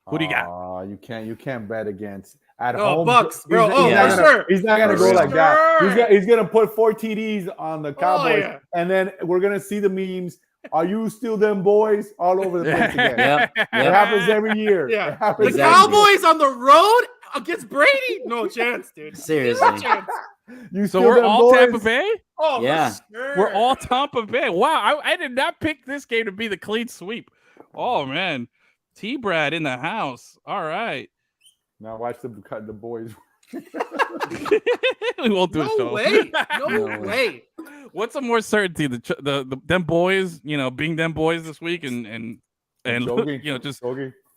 Who do you got? You can't bet against at home. Bucks, bro. He's not gonna go like that. He's gonna put 4 TDs on the Cowboys, and then we're gonna see the memes. Are you still them boys? All over the place again. It happens every year. Yeah. The Cowboys on the road against Brady? No chance, dude. Seriously. No chance. So we're all boys? Tampa Bay? Oh, yeah. Sure. We're all Tampa Bay. Wow, I did not pick this game to be the clean sweep. Oh, man. T-Brad in the house. All right. Now watch the boys. We won't do a show. No way. What's a more certainty? The them boys, being them boys this week and just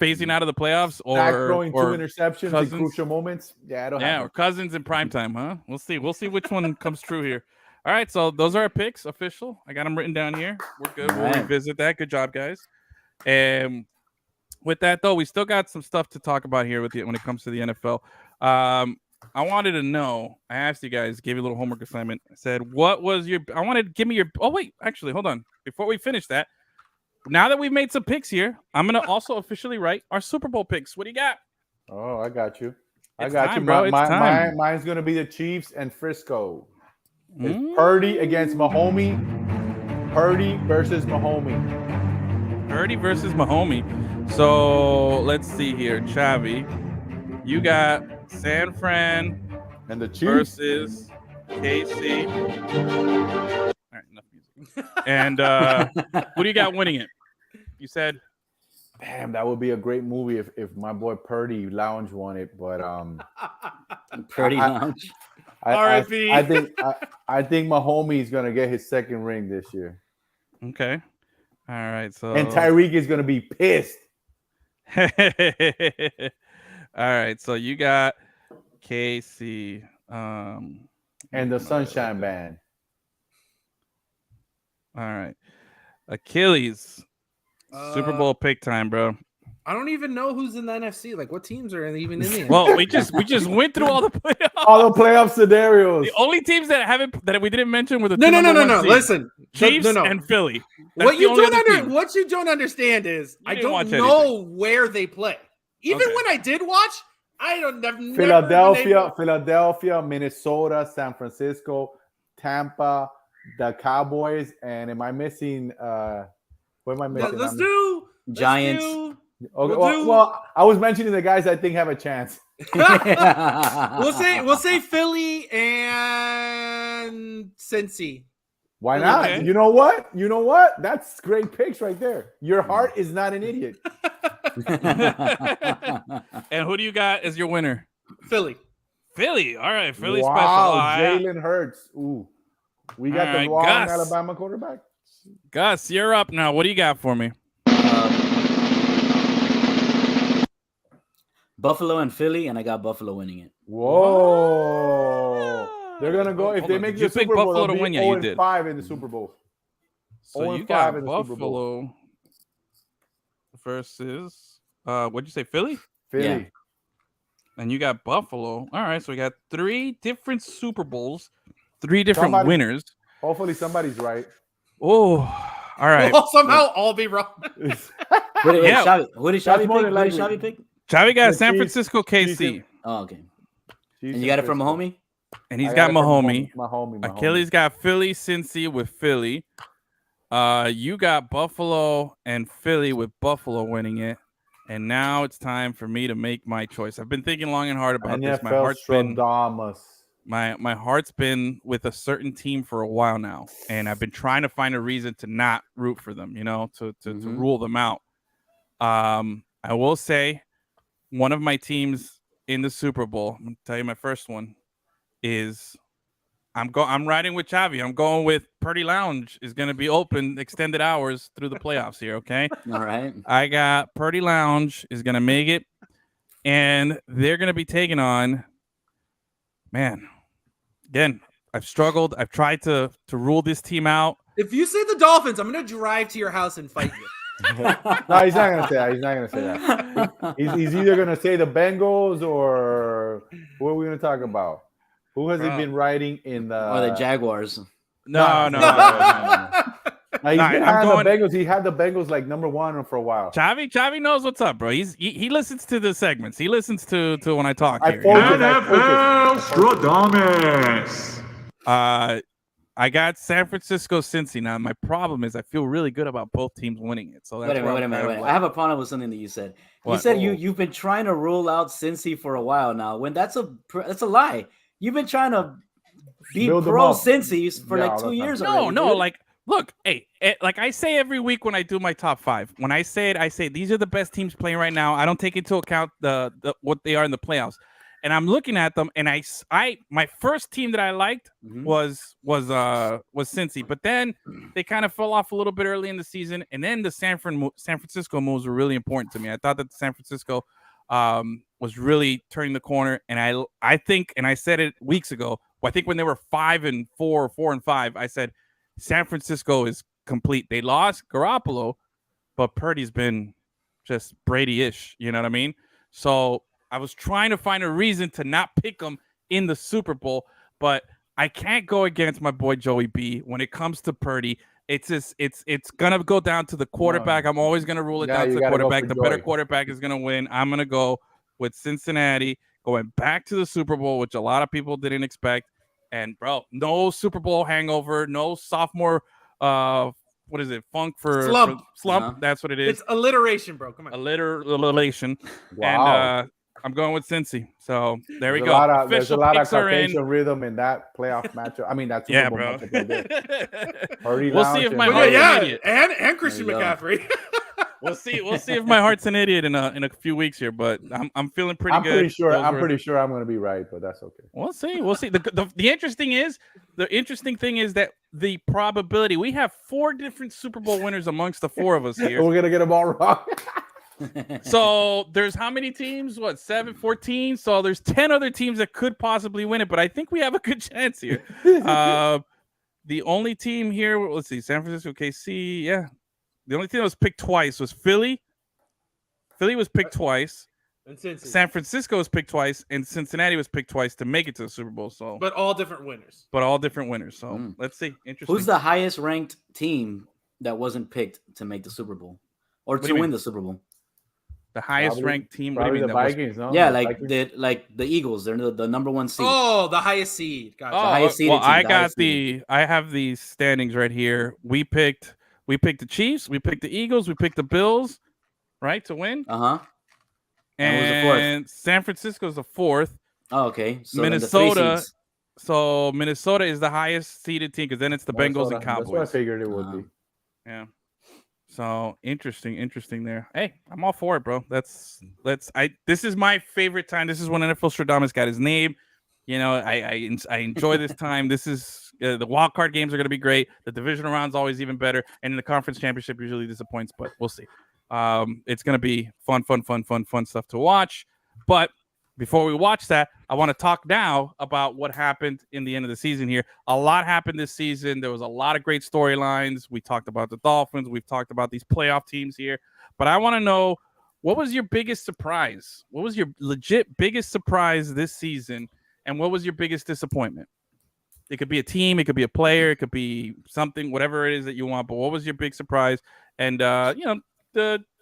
phasing out of the playoffs, or throwing 2 interceptions in crucial moments. Or Cousins in primetime, huh? We'll see. We'll see which one comes true here. All right, so those are our picks, official. I got them written down here. We're good. We'll revisit that. Good job, guys. And with that, though, we still got some stuff to talk about here when it comes to the NFL. I wanted to know. I asked you guys, gave you a little homework assignment. I said, I wanted to give me your. Oh wait, actually, hold on. Before we finish that, now that we've made some picks here, I'm gonna also officially write our Super Bowl picks. What do you got? Oh, I got you. Bro. Mine's gonna be the Chiefs and Frisco. It's Purdy against Mahomes. Purdy versus Mahomes. Purdy versus Mahomes. So let's see here, Chavi. You got San Fran and the Chiefs versus KC. All right, enough music. And who do you got winning it? You said, damn, that would be a great movie if my boy Purdy Lounge won it. But Purdy Lounge. I think Mahomes is gonna get his second ring this year. Okay. All right. So and Tyreek is gonna be pissed. All right, so you got KC and the Sunshine Band. All right, Achilles, Super Bowl pick time, bro. I don't even know who's in the NFC. Like, what teams are even in the NFC? Well, we just went through all the playoff scenarios. The only teams that we didn't mention were the no. Listen, Chiefs and Philly. What you don't understand is I don't know where they play. Even when I did watch, Philadelphia, Minnesota, San Francisco, Tampa, the Cowboys, and am I missing? What am I missing? Let's do Giants. Okay, well, I was mentioning the guys I think have a chance. We'll say Philly and Cincy. Why not? Okay. You know what? That's great picks right there. Your heart is not an idiot. And who do you got as your winner? Philly. All right, Philly special. Wow, Jalen Hurts. Ooh, we got the wrong Alabama quarterback. Gus, you're up now. What do you got for me? Buffalo and Philly, and I got Buffalo winning it. Whoa. They're going to go, if they make the Super Bowl, Buffalo to win? Yeah, you did. 0-5 in the Super Bowl. So you got Buffalo versus, what'd you say, Philly? Philly. Yeah. And you got Buffalo. All right, so we got 3 different Super Bowls, 3 different winners. Hopefully somebody's right. Oh, all right. We'll somehow all be wrong. Wait, what did Xavi pick? Xavi got San Francisco, KC. Oh, okay. And you got it from Mahomes? And he's got Mahomes. Mahomes. Achilles got Philly, Cincy with Philly. You got Buffalo and Philly with Buffalo winning it. And now it's time for me to make my choice. I've been thinking long and hard about this. My heart's been with a certain team for a while now, and I've been trying to find a reason to not root for them, to rule them out. I will say one of my teams in the Super Bowl, I'm going to tell you my first one, is I'm riding with Chavi. I'm going with Purdy Lounge is going to be open extended hours through the playoffs here, okay? All right. I got Purdy Lounge is going to make it, and they're going to be taking on, man, again, I've struggled. I've tried to rule this team out. If you say the Dolphins, I'm going to drive to your house and fight you. No, he's not gonna say that. He's not gonna say that. He's either gonna say the Bengals or who are we gonna talk about? Who has he been riding in the? Or the Jaguars? No. He's been high on the Bengals. He had the Bengals like number one for a while. Chavi knows what's up, bro. He listens to the segments. He listens to when I talk here. NFL Stradamus. I got San Francisco Cincy. Now my problem is I feel really good about both teams winning it. So that's wait a minute. I have a problem with something that you said. What? You said you've been trying to rule out Cincy for a while now. When that's a lie. You've been trying to be pro Cincy for like 2 years already. No, like look, hey, like I say every week when I do my top five, when I say it, I say these are the best teams playing right now. I don't take into account the what they are in the playoffs. And I'm looking at them, and my first team that I liked was Cincy, but then they kind of fell off a little bit early in the season, and then the San Francisco moves were really important to me. I thought that San Francisco was really turning the corner, and I think, and I said it weeks ago. I think when they were 5-4, 4-5, I said San Francisco is complete. They lost Garoppolo, but Purdy's been just Brady-ish. You know what I mean? So I was trying to find a reason to not pick them in the Super Bowl, but I can't go against my boy Joey B. When it comes to Purdy, it's gonna go down to the quarterback. I'm always gonna rule it down to the quarterback. The better quarterback is gonna win. I'm gonna go with Cincinnati, going back to the Super Bowl, which a lot of people didn't expect. And bro, no Super Bowl hangover, no sophomore what is it? Funk for slump. Uh-huh. That's what it is. It's alliteration, bro. Come on. Alliteration. Wow. And I'm going with Cincy. So there we go. There's a lot of Caucasian rhythm in that playoff matchup. I mean, that's yeah, bro. We'll see if my heart's an idiot. And Christian McCaffrey. We'll see if my heart's an idiot in a few weeks here, but I'm feeling pretty good. I'm pretty sure I'm going to be right, but that's okay. We'll see. The interesting thing is that the probability, we have 4 different Super Bowl winners amongst the 4 of us here. We're going to get them all wrong. So there's how many teams? 14? So there's 10 other teams that could possibly win it, but I think we have a good chance here. The only team here, let's see, San Francisco, KC, yeah. The only team that was picked twice was Philly. Philly was picked twice. And San Francisco was picked twice, and Cincinnati was picked twice to make it to the Super Bowl. So, but all different winners. So let's see. Interesting. Who's the highest ranked team that wasn't picked to make the Super Bowl or to win the Super Bowl? The highest ranked team. Probably the Vikings, no? Yeah, like the Eagles. They're the number 1 seed. Oh, the highest seed. Gotcha. The highest seed. Well, I have the standings right here. We picked the Chiefs, we picked the Eagles, we picked the Bills, right, to win. And San Francisco is the 4th. Oh, okay. So Minnesota. So Minnesota is the highest seeded team because then it's the Bengals and Cowboys. That's what I figured it would be. Yeah. So interesting there. Hey, I'm all for it, bro. This is my favorite time. This is when NFL Stradamus got his name. You know, I enjoy this time. This is the wild card games are going to be great. The divisional round's always even better, and the conference championship usually disappoints, but we'll see. It's going to be fun stuff to watch. But before we watch that, I want to talk now about what happened in the end of the season here. A lot happened this season. There was a lot of great storylines. We talked about the Dolphins. We've talked about these playoff teams here. But I want to know, what was your biggest surprise? What was your legit biggest surprise this season? And what was your biggest disappointment? It could be a team, it could be a player, it could be something, whatever it is that you want. But what was your big surprise? And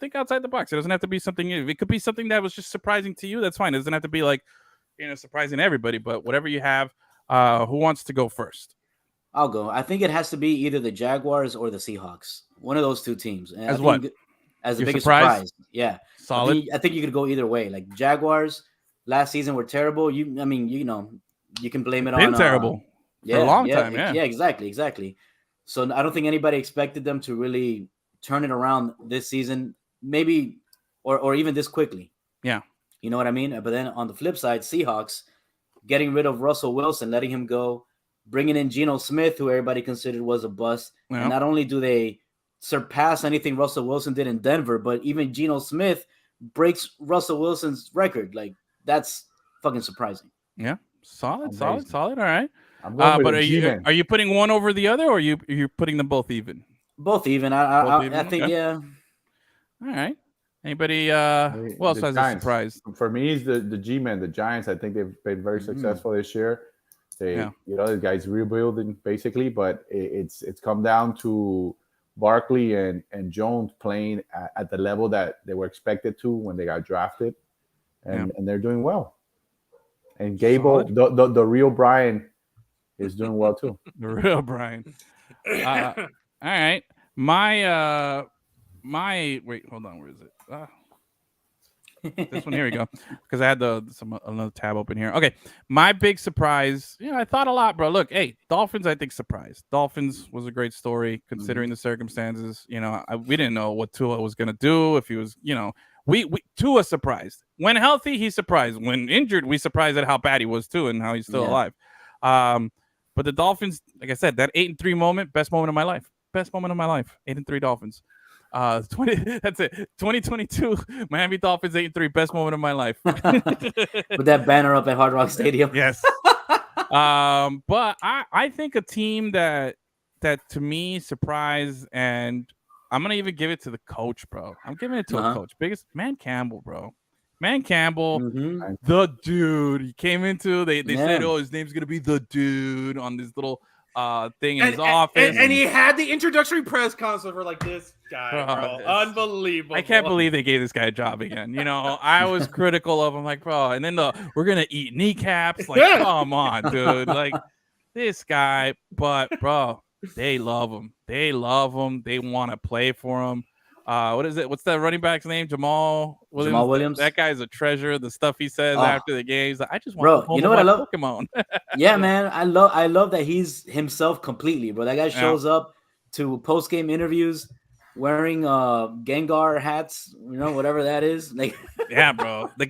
think outside the box. It doesn't have to be something new. It could be something that was just surprising to you. That's fine. It doesn't have to be like, surprising to everybody. But whatever you have, who wants to go first? I'll go. I think it has to be either the Jaguars or the Seahawks. One of those 2 teams. And as what? As the biggest surprise. Yeah. Solid. I think you could go either way. Like Jaguars last season were terrible. You can blame it on terrible for a long time. Yeah, exactly. So I don't think anybody expected them to really turn it around this season, maybe, or even this quickly. Yeah. You know what I mean? But then on the flip side, Seahawks getting rid of Russell Wilson, letting him go, bringing in Geno Smith, who everybody considered was a bust. Yeah. And not only do they surpass anything Russell Wilson did in Denver, but even Geno Smith breaks Russell Wilson's record. Like, that's fucking surprising. Yeah. Solid. All right. But are you putting one over the other, or are you putting them both even? Both even. I think, yeah. All right. Anybody? What else has a surprise? For me, is the G-Men, the Giants. I think they've been very successful this year. The guys rebuilding basically, but it's come down to Barkley and Jones playing at the level that they were expected to when they got drafted, and they're doing well. And Gable, the real Brian, is doing well too. The real Brian. All right, my wait, hold on, where is it? This one, here we go, because I had another tab open here. Okay, my big surprise. I thought a lot, bro. Look, hey, Dolphins. I think surprised. Dolphins was a great story considering the circumstances. We didn't know what Tua was gonna do. If he was, we Tua surprised. When healthy, he's surprised. When injured, we surprised at how bad he was too, and how he's still alive. But the Dolphins, like I said, that 8-3 moment, best moment of my life. 8-3 Dolphins. 2022 Miami Dolphins 8-3, best moment of my life. With that banner up at Hard Rock Stadium. Yes. But I think a team that to me surprised, and I'm gonna even give it to the coach, bro. I'm giving it to a coach. Biggest Man Campbell, bro. Man Campbell, the dude. He came into they said, oh, his name's gonna be the dude on this little thing in his office, and he had the introductory press conference for like this guy, bro. Unbelievable. I can't believe they gave this guy a job again. I was critical of him, like, bro, and then we're gonna eat kneecaps, like, come on, dude, like this guy. But bro, they love him. They want to play for him. What is it? What's that running back's name? Jamal Williams. That guy's a treasure. The stuff he says after the games. I just want to what I love? Pokemon. Yeah, man. I love that he's himself completely, bro. That guy shows up to post-game interviews wearing Gengar hats, whatever that is. Like, yeah, bro. The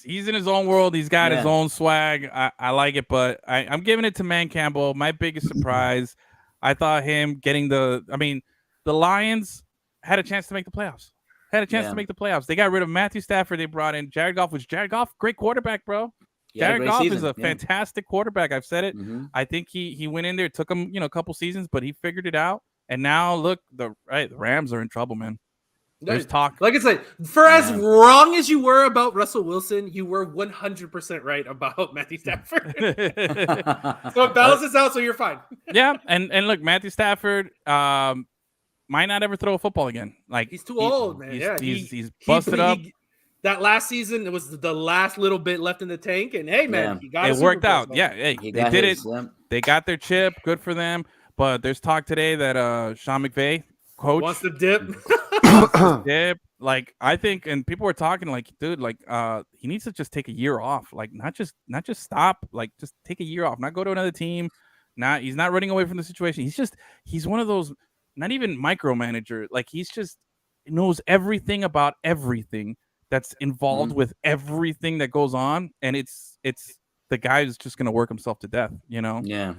he's in his own world. He's got his own swag. I like it, but I'm giving it to Man Campbell. My biggest surprise. I thought him getting the Lions had a chance to make the playoffs. They got rid of Matthew Stafford. They brought in Jared Goff. Jared Goff, great quarterback, bro. Jared Goff is a fantastic quarterback. I've said it. I think he went in there. It took him, a couple seasons, but he figured it out. And now look, the Rams are in trouble, man. There's talk. Like I said, for as wrong as you were about Russell Wilson, you were 100% right about Matthew Stafford. So it balances out, so you're fine. Yeah, and look, Matthew Stafford might not ever throw a football again. Like, he's too old, man. He's busted up. That last season, it was the last little bit left in the tank, and hey, man, he got it worked out. Yeah, hey, they did it. They got their chip. Good for them. But there's talk today that Sean McVay, coach, wants to dip. Like, I think, and people were talking like, dude, like, he needs to just take a year off. Like, not just stop. Like, just take a year off. Not go to another team. He's not running away from the situation. He's one of those. Not even micromanager. Like, he knows everything about everything that's involved with everything that goes on, and it's the guy who's just gonna work himself to death. Yeah.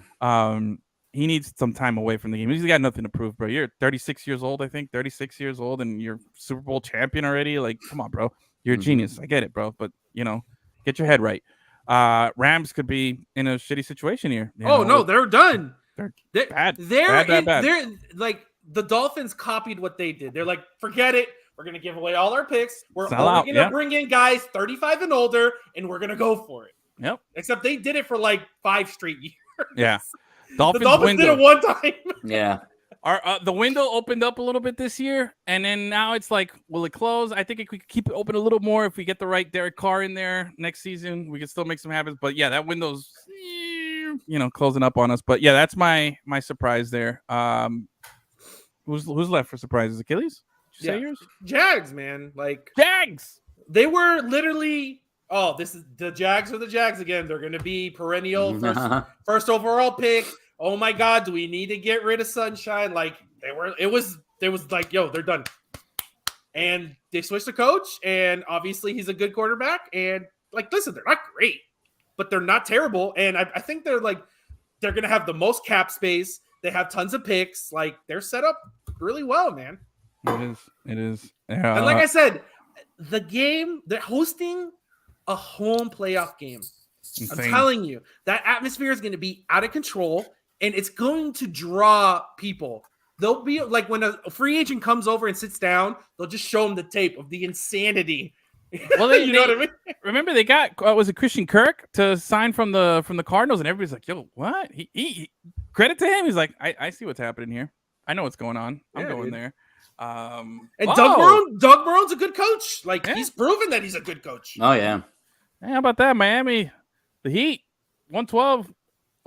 He needs some time away from the game. He's got nothing to prove, bro. You're 36 years old, I think, 36 years old, and you're Super Bowl champion already. Like, come on, bro. You're a genius. I get it, bro. But get your head right. Rams could be in a shitty situation here. No, they're done. They're bad. They're like, the Dolphins copied what they did. They're like, forget it. We're going to give away all our picks. We're only going to bring in guys 35 and older, and we're going to go for it. Yep. Except they did it for like 5 straight years. Yeah. The Dolphins did it one time. Yeah. The window opened up a little bit this year, and then now it's like, will it close? I think we could keep it open a little more if we get the right Derek Carr in there next season. We can still make some habits. But yeah, that window's closing up on us. But yeah, that's my surprise there. Who's left for surprises? Achilles? Did you say yours? Jags, man. Like, Jags. They were literally, this is the Jags are the Jags again. They're going to be perennial first overall pick. Oh my God, do we need to get rid of Sunshine? Like, it was like, yo, they're done. And they switched the coach, and obviously he's a good quarterback. And like, listen, they're not great, but they're not terrible. And I think they're going to have the most cap space. They have tons of picks. Like, they're set up really well, man. It is. And like I said, they're hosting a home playoff game. Insane. I'm telling you, that atmosphere is going to be out of control, and it's going to draw people they'll be like when a free agent comes over and sits down, they'll just show him the tape of the insanity. Well, you know what I mean? Remember they got was it Christian Kirk to sign from the Cardinals, and everybody's like, "Yo, what?" He credit to him. He's like, "I see what's happening here. I know what's going on. I'm going there." And Doug Marrone's a good coach. Like he's proven that he's a good coach. Oh yeah. Hey, how about that, Miami? The Heat 112,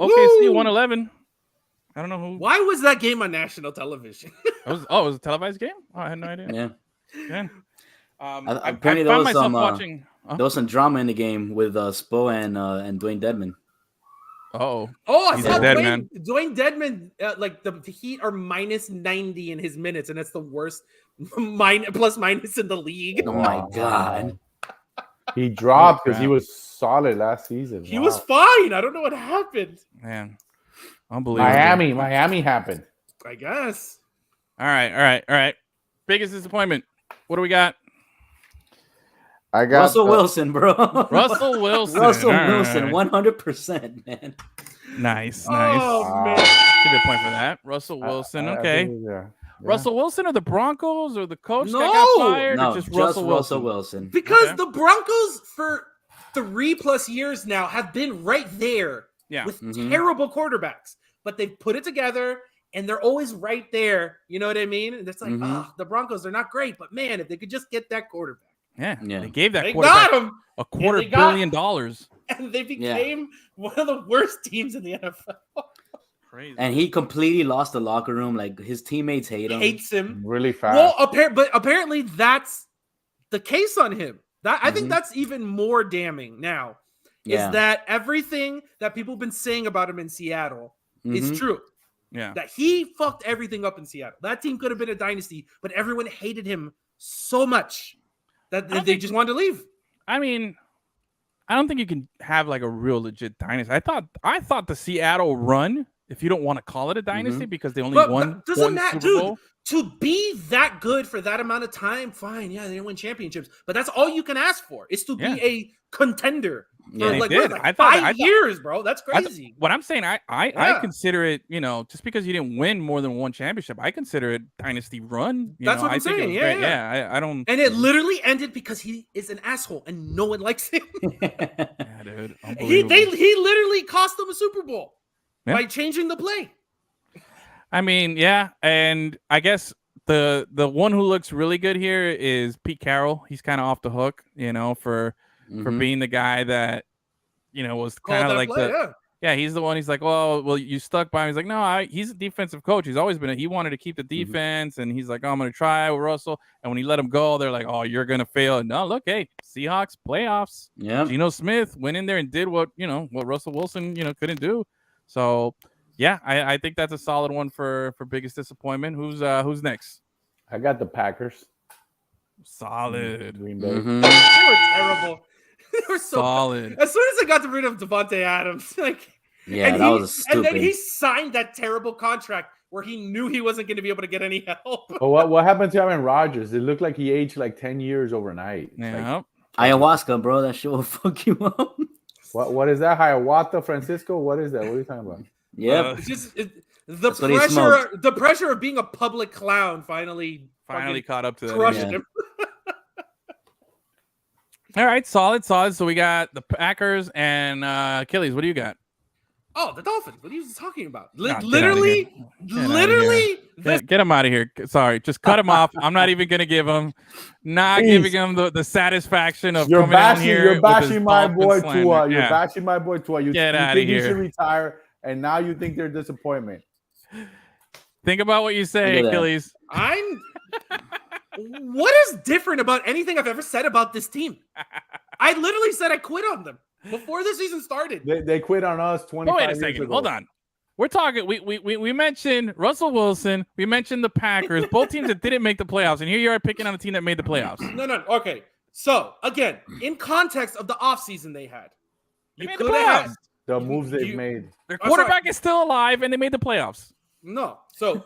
OKC 111. I don't know who. Why was that game on national television? It was a televised game? Oh, I had no idea. Yeah. Apparently there was some drama in the game with Spo and Dwayne Dedman. I saw Dwayne Dedman. Like the Heat are minus 90 in his minutes, and that's the worst plus minus in the league. Oh my god. He dropped because he was solid last season. He was fine. I don't know what happened. Man, unbelievable. Miami happened. I guess. All right. Biggest disappointment. What do we got? I got Russell Wilson, bro. Russell Wilson. 100%, man. Nice. Oh man. Give me a point for that. Russell Wilson. Okay. Yeah. Russell Wilson or the Broncos or the coach that No. got fired? No, or just Russell Wilson. Because the Broncos for 3+ years now have been right there with terrible quarterbacks, but they've put it together and they're always right there. You know what I mean? And it's like, the Broncos, they're not great, but man, if they could just get that quarterback. Yeah. They gave that They quarterback got him. $250 million. And they became one of the worst teams in the NFL. Crazy. And he completely lost the locker room. Like his teammates hates him really fast. Well, apparently that's the case on him. I think that's even more damning now. Is that everything that people have been saying about him in Seattle is true. Yeah. That he fucked everything up in Seattle. That team could have been a dynasty, but everyone hated him so much that they just wanted to leave. I mean, I don't think you can have like a real legit dynasty. I thought the Seattle run, if you don't want to call it a dynasty, because they only won one Super Bowl. To be that good for that amount of time, fine. Yeah, they didn't win championships, but that's all you can ask for is to be a contender. Yeah, for they did. I thought 5 years, bro. That's crazy. What I'm saying, I consider it, just because you didn't win more than one championship, I consider it dynasty run. That's what I'm saying. I don't. And it literally ended because he is an asshole and no one likes him. Yeah, dude. He literally cost them a Super Bowl by changing the play. I mean, yeah, and I guess the one who looks really good here is Pete Carroll. He's kind of off the hook, for being the guy that was kind of like he's the one. He's like, well, you stuck by him. He's like, no, he's a defensive coach. He's always been. He wanted to keep the defense, and he's like, I'm gonna try with Russell. And when he let him go, they're like, oh, you're gonna fail. And no, look, hey, Seahawks playoffs. Yeah, Geno Smith went in there and did what Russell Wilson couldn't do. So. Yeah, I think that's a solid one for biggest disappointment. Who's next? I got the Packers. Solid. Green Bay. They were terrible. They were so solid. As soon as they got rid of Devontae Adams, that was stupid. And then he signed that terrible contract where he knew he wasn't going to be able to get any help. But what happened to Aaron Rodgers? It looked like he aged like 10 years overnight. Yeah. Ayahuasca, bro. That shit will fuck you up. What is that? Hiawatha, Francisco? What is that? What are you talking about? Yeah, the pressure of being a public clown finally caught up to that. Crushed him. All right, solid. So we got the Packers and Achilles. What do you got? Oh, the Dolphins. What are you talking about? Get him out of here. Sorry, just cut him off. I'm not even gonna give him. Giving him the satisfaction of coming down here. You're bashing my boy Tua. You're Yeah. bashing my boy Tua. You Get out think of here. He should retire, and now you think they're a disappointment. Think about what you say, Achilles. What is different about anything I've ever said about this team? I literally said I quit on them before the season started. They quit on us 25 wait a years second. ago. Hold on. We're talking. We mentioned Russell Wilson. We mentioned the Packers. Both teams that didn't make the playoffs, and here you are picking on a team that made the playoffs. No. Okay. So again, in context of the offseason they had, They made the playoffs. The moves they've made. Their quarterback is still alive, and they made the playoffs. No. So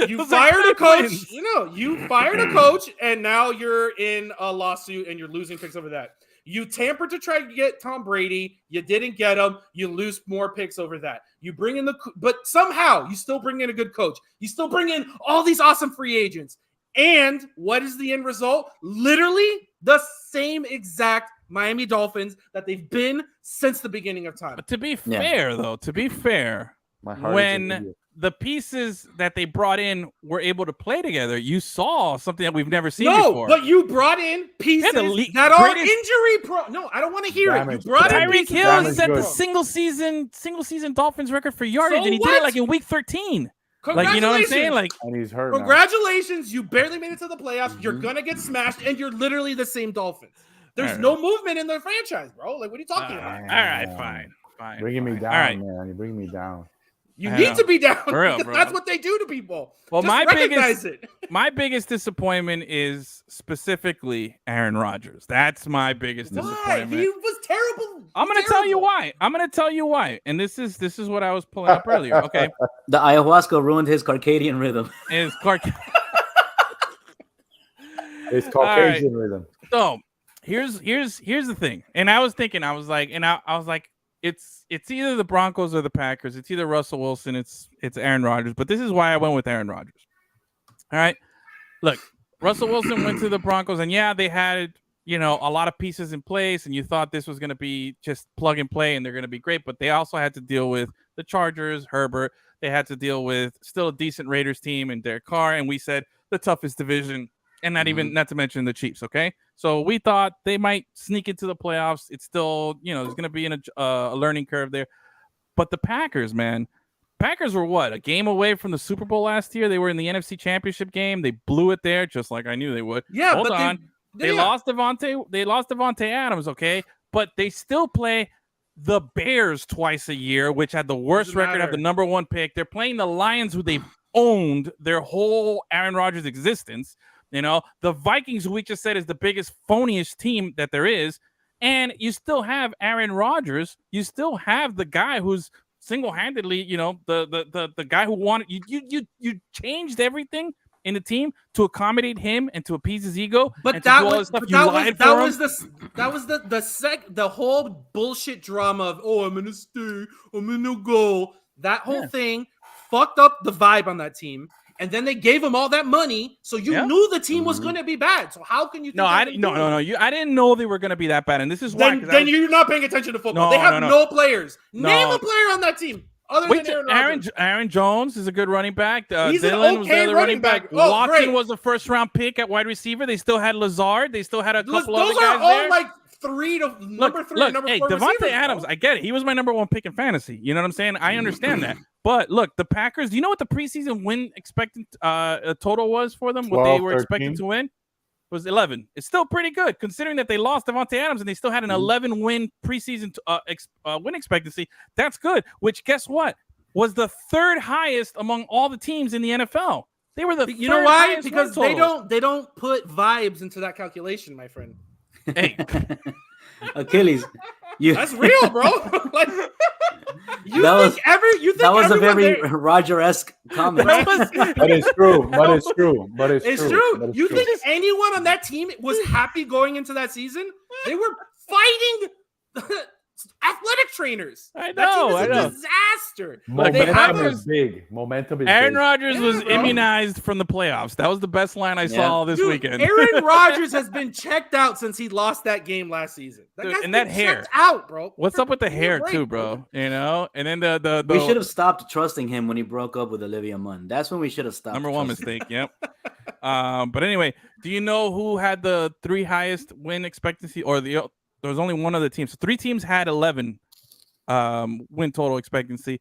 you fired a coach. You fired a coach, and now you're in a lawsuit and you're losing picks over that. You tampered to try to get Tom Brady. You didn't get him. You lose more picks over that. You bring in but somehow you still bring in a good coach. You still bring in all these awesome free agents. And what is the end result? Literally the same exact Miami Dolphins that they've been since the beginning of time. But to be fair, when the pieces that they brought in were able to play together, you saw something that we've never seen before. No, but you brought in pieces that are injury prone. No, I don't want to hear it. You brought in Tyreek Hill set the single season Dolphins record for yardage, and he did it like in week 13. Like, you know what I'm saying? Like, and he's hurt. Congratulations, you barely made it to the playoffs. You're gonna get smashed, and you're literally the same Dolphins. There's no movement in the franchise, bro. Like, what are you talking about? All right, fine. Bringing me down, man. You're bringing me down. You need to be down because that's what they do to people. Well, Just my biggest disappointment is specifically Aaron Rodgers. That's my biggest disappointment. He was terrible. I'm going to tell you why. And this is what I was pulling up earlier. Okay. The ayahuasca ruined his circadian rhythm. His Caucasian rhythm. So here's the thing. And I was thinking, I was like, it's either the Broncos or the Packers. It's either Russell Wilson, it's Aaron Rodgers. But this is why I went with Aaron Rodgers. All right. Look, Russell Wilson went to the Broncos, and they had, a lot of pieces in place, and you thought this was going to be just plug and play and they're going to be great. But they also had to deal with the Chargers, Herbert. They had to deal with still a decent Raiders team and Derek Carr. And we said the toughest division, and not to mention the Chiefs. Okay. So we thought they might sneak into the playoffs. It's still, there's going to be a learning curve there. But the Packers, man, were what? A game away from the Super Bowl last year. They were in the NFC Championship game. They blew it there, just like I knew they would. Yeah, Hold on. They lost Devontae Adams, okay? But they still play the Bears twice a year, which had the worst record, have the number 1 pick. They're playing the Lions, who they've owned their whole Aaron Rodgers existence. The Vikings, who we just said is the biggest phoniest team that there is, and you still have Aaron Rodgers. You still have the guy who's single-handedly, the guy who wanted you changed everything in the team to accommodate him and to appease his ego. But the whole bullshit drama of I'm gonna stay, I'm gonna go. That whole thing fucked up the vibe on that team. And then they gave him all that money, so you knew the team was going to be bad. So how can you? I didn't know they were going to be that bad, and this is why. Then you're not paying attention to football. They have no players. Name a player on that team other than Aaron Rodgers. Aaron Jones is a good running back. He's Dylan an okay running back. Watson was a first-round pick at wide receiver. They still had Lazard. They still had a couple other guys there. Those are all like number 4 Devontae Adams, I get it. He was my number 1 pick in fantasy. You know what I'm saying? I understand that. But look, the Packers, do you know what the preseason win expected total was for them? 12, what they were 13. expecting to win? It was 11. It's still pretty good considering that they lost Devontae Adams and they still had an 11-win preseason win expectancy. That's good, which guess what? Was the 3rd highest among all the teams in the NFL. They were the You know why? Because they don't put vibes into that calculation, my friend. Hey, Achilles, that's real, bro. That was a very Roger-esque comment. But it's true. It's true. You think anyone on that team was happy going into that season? They were fighting athletic trainers. I know. That team is a disaster. Momentum is big. Aaron Rodgers was immunized from the playoffs. That was the best line I saw this weekend. Aaron Rodgers has been checked out since he lost that game last season. That hair checked out, bro. What's up with the hair too, bro? And then the we should have stopped trusting him when he broke up with Olivia Munn. That's when we should have stopped. Number 1 mistake. Yep. But anyway, do you know who had the 3 highest win expectancy, or there was only one other team. So 3 teams had 11 win total expectancy.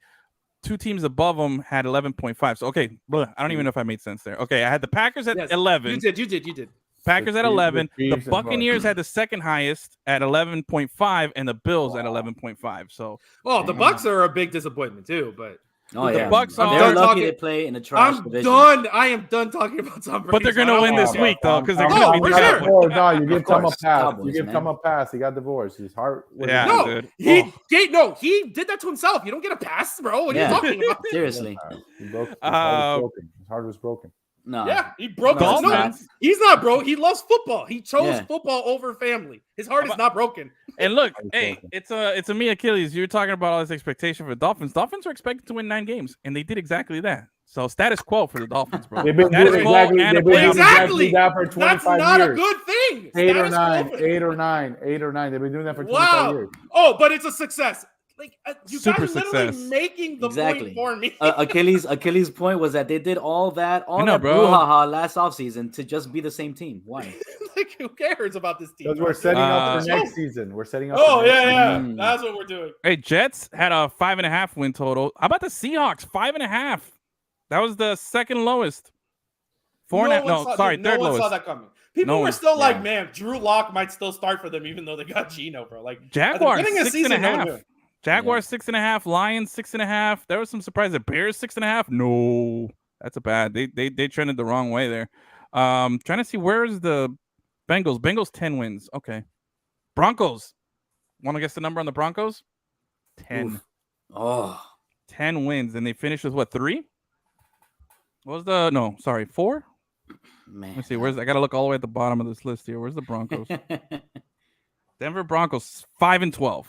2 teams above them had 11.5. So, okay, I don't even know if I made sense there. Okay, I had the Packers at 11. You did. Packers at 11. The Buccaneers had the 2nd highest at 11.5, and the Bills at 11.5. So, the Bucs are a big disappointment too, but. Oh, the Bucs they're lucky they play in a trash division. I am done talking about Tom Brady. But they're going to win this week, though, because they're going to be sure. No, you give Tom a pass. You give Tom a pass. He got divorced. His heart. Dude. He did that to himself. You don't get a pass, bro. What are you talking about? Seriously. His heart was broken. No. Yeah, he broke his Dolphins. nose. He's not broke. He loves football. He chose football over family. His heart is not broken. And look, hey, it's a me Achilles. You're talking about all this expectation for the Dolphins. Dolphins are expected to win 9 games, and they did exactly that. So status quo for the Dolphins, bro. They've been Status doing quo exactly, and a they've been doing playoff. Exactly. exactly that for 25 That's not years. a good thing. 8 or Status 9, quo. 8 or 9, 8 or 9. They've been doing that for 25 years. Oh, but it's a success. Like you Super guys are literally success. making the point for me. Achilles' point was that they did all that bro. brouhaha last offseason to just be the same team. Why? Like who cares about this team? Because we're setting up for next season. We're setting up. Oh for next yeah, season. that's what we're doing. Hey, Jets had a 5.5 win total. How about the Seahawks? 5.5. That was the second lowest. Third No one lowest. saw that coming. People were still like, man, Drew Lock might still start for them, even though they got Geno, bro. Like Jaguars at the beginning of the season, 6.5. Jaguars 6.5. Lions 6.5. There was some surprise. The Bears 6.5. No, that's a bad. They trended the wrong way there. Trying to see where's the Bengals. Bengals 10 wins. Okay. Broncos. Want to guess the number on the Broncos? 10. Oof. Oh, 10 wins, and they finished with what, 3? What was 4? man. Let's see. I got to look all the way at the bottom of this list here. Where's the Broncos? Denver Broncos 5-12.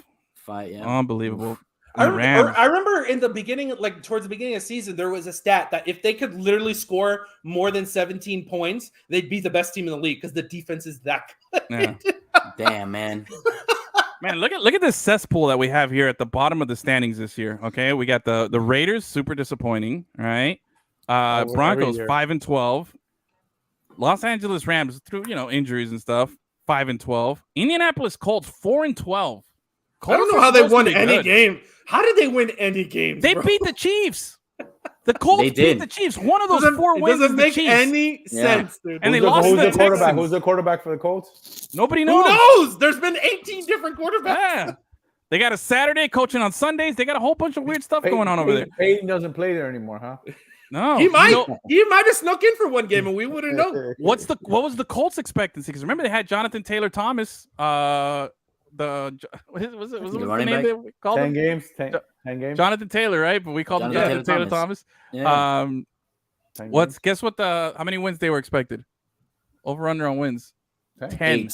Unbelievable. I remember in the beginning, like towards the beginning of the season, there was a stat that if they could literally score more than 17 points, they'd be the best team in the league because the defense is that good. Yeah. Damn, man. Man, look at this cesspool that we have here at the bottom of the standings this year. Okay, we got the Raiders, super disappointing, right? Broncos 5-12. Los Angeles Rams through injuries and stuff 5-12. Indianapolis Colts 4-12. I don't know how they won any game. How did they win any games? They beat the Chiefs. The Colts beat the Chiefs. One of those 4 wins doesn't make Chiefs. any sense, dude. And they lost to the Texans. Who's the quarterback for the Colts? Nobody knows. Who knows? There's been 18 different quarterbacks. Yeah. They got a Saturday coaching on Sundays. They got a whole bunch of weird stuff going on over there. Peyton doesn't play there anymore, huh? No, he might have snuck in for one game and we wouldn't know. What was the Colts expectancy? Because remember they had Jonathan Taylor Thomas. Was it the running name back? they called 10 him? games. 10 games. Jonathan Taylor, right? But we called him Jonathan Taylor Thomas. Yeah. Guess what? How many wins they were expected? Over under on wins. 10.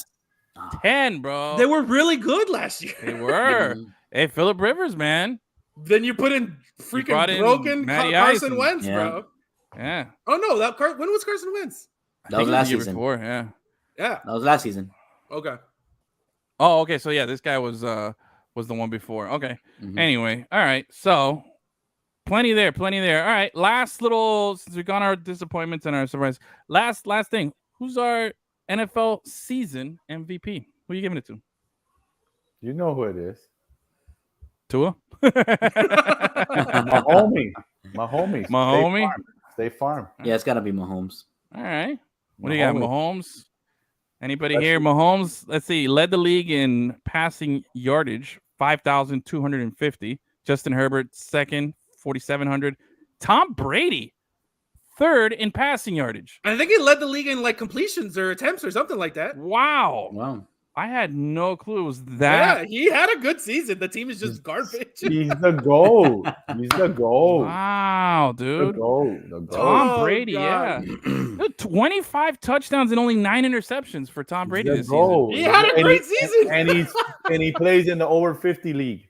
10, bro. They were really good last year. They were. Hey, Phillip Rivers, man. Then you put in freaking broken Carson Wentz, bro. Yeah. Oh no, when was Carson Wentz? That was last season. Before, yeah. That was last season. Okay. Oh, okay. So yeah, this guy was the one before. Okay. Mm-hmm. Anyway, all right. So plenty there. All right. Last little, since we've gone our disappointments and our surprise. Last thing. Who's our NFL season MVP? Who are you giving it to? You know who it is. Tua? My homie. State Farm. Yeah, it's got to be Mahomes. All right. What do you got, Mahomes? Anybody here? Mahomes, let's see, led the league in passing yardage, 5,250. Justin Herbert, second, 4,700. Tom Brady, third in passing yardage. I think he led the league in like completions or attempts or something like that. Wow. I had no clue it was that. Yeah, he had a good season. The team is just garbage. He's the GOAT. Wow, dude. The GOAT. Tom Brady, yeah. 25 touchdowns and only 9 interceptions for Tom Brady this season. He had a great season. And he plays in the over 50 league.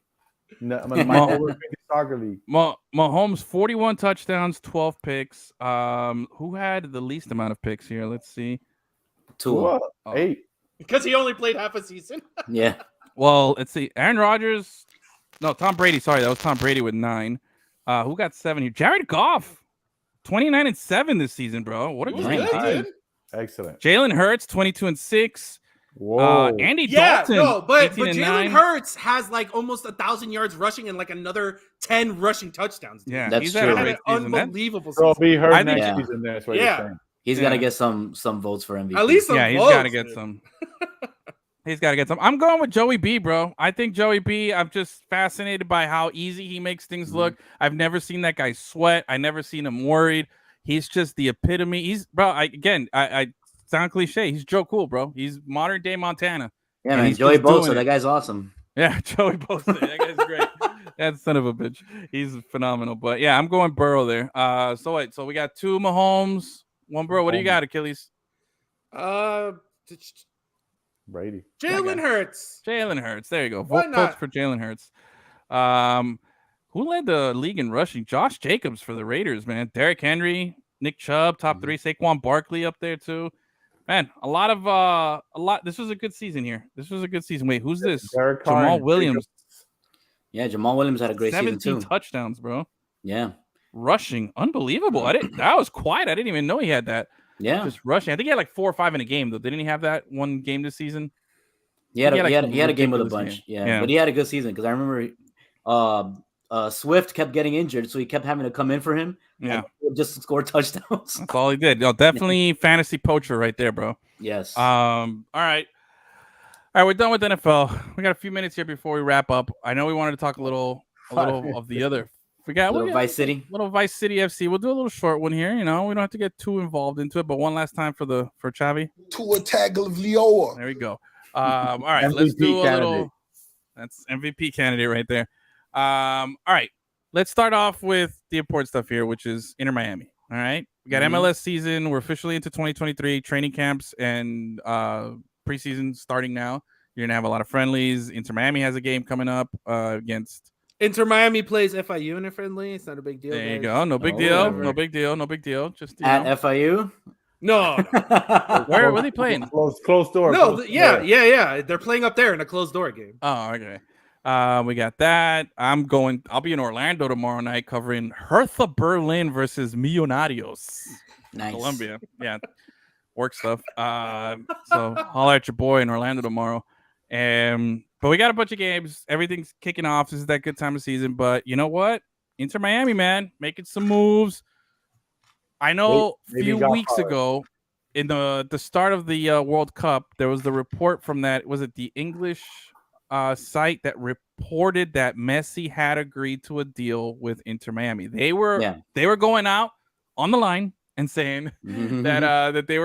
My over 50 soccer league. Mahomes, 41 touchdowns, 12 picks. Who had the least amount of picks here? Let's see. Tua. 8. Because he only played half a season. Yeah. Well, let's see. Aaron Rodgers. No, Tom Brady. Sorry, that was Tom Brady with 9. Who got 7 here? Jared Goff, 29-7 this season, bro. What a great season. Excellent. Jalen Hurts, 22-6. Whoa. Andy Dalton. But Jalen Hurts has like almost 1,000 yards rushing and like another 10 rushing touchdowns. Yeah, that's true. Had an unbelievable season. season. Be hurt next season. That's what you're saying. He's got to get some votes for MVP. At least some he's got to get some. He's got to get some. I'm going with Joey B, bro. I think Joey B, I'm just fascinated by how easy he makes things look. I've never seen that guy sweat. I never seen him worried. He's just the epitome. I sound cliche. He's Joe Cool, bro. He's modern day Montana. Yeah, man. Joey Bosa, that guy's awesome. Yeah, Joey Bosa. That guy's great. That son of a bitch. He's phenomenal. But yeah, I'm going Burrow there. So we got 2 Mahomes, One bro. What do you got, Achilles? Brady. Jalen Hurts. Jalen Hurts. There you go. Why Votes not? for Jalen Hurts. Who led the league in rushing? Josh Jacobs for the Raiders, man. Derrick Henry, Nick Chubb, top 3. Saquon Barkley up there too. Man, a lot. This was a good season here. This was a good season. Wait, who's this? Jamal Williams. Yeah, Jamal Williams had a great season too. 17 touchdowns, bro. Yeah. Rushing. Unbelievable. That was quiet. I didn't even know he had that. Yeah. Just rushing. I think he had like 4 or 5 in a game, though. Didn't he have that one game this season? He had a game with a bunch. Yeah. But he had a good season because I remember Swift kept getting injured, so he kept having to come in for him. Yeah. Just to score touchdowns. That's all he did. No, definitely fantasy poacher right there, bro. Yes. All right. All right, we're done with NFL. We got a few minutes here before we wrap up. I know we wanted to talk a little of the other. Vice City. Little Vice City FC. We'll do a little short one here. You know, we don't have to get too involved into it, but one last time for Chavi. Tua Tagovailoa. There we go. All right, let's do a little. That's MVP candidate right there. All right, let's start off with the important stuff here, which is Inter Miami. All right, we got MLS season. We're officially into 2023 training camps and preseason starting now. You're gonna have a lot of friendlies. Inter Miami has a game coming up against. Inter Miami plays FIU in a friendly. It's not a big deal. There you go. No big deal. Whatever. No big deal. No big deal. Just at FIU. No. Where are they playing? Closed door. No. Yeah. They're playing up there in a closed door game. Oh, okay. We got that. I'll be in Orlando tomorrow night covering Hertha Berlin versus Millonarios. Nice. Colombia. Yeah. Work stuff. So holler at your boy in Orlando tomorrow. But we got a bunch of games. Everything's kicking off. This is that good time of season. But you know what? Inter Miami, man, making some moves. I know a few weeks ago in the start of the World Cup, there was the report from that. Was it the English site that reported that Messi had agreed to a deal with Inter Miami? They were going out on the line and saying that they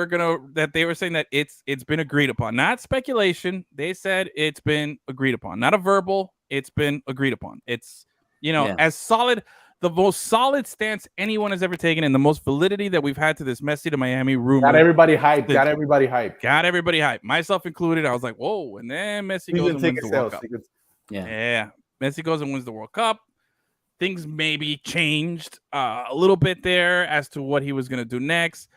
were saying that it's been agreed upon, not speculation. They said it's been agreed upon, not a verbal. It's been agreed upon. It's as solid, the most solid stance anyone has ever taken, and the most validity that we've had to this Messi to Miami rumor. Got everybody hyped. Myself included. I was like, whoa! And then Messi goes and wins the World Cup. Yeah. Messi goes and wins the World Cup. Things maybe changed a little bit there as to what he was going to do next.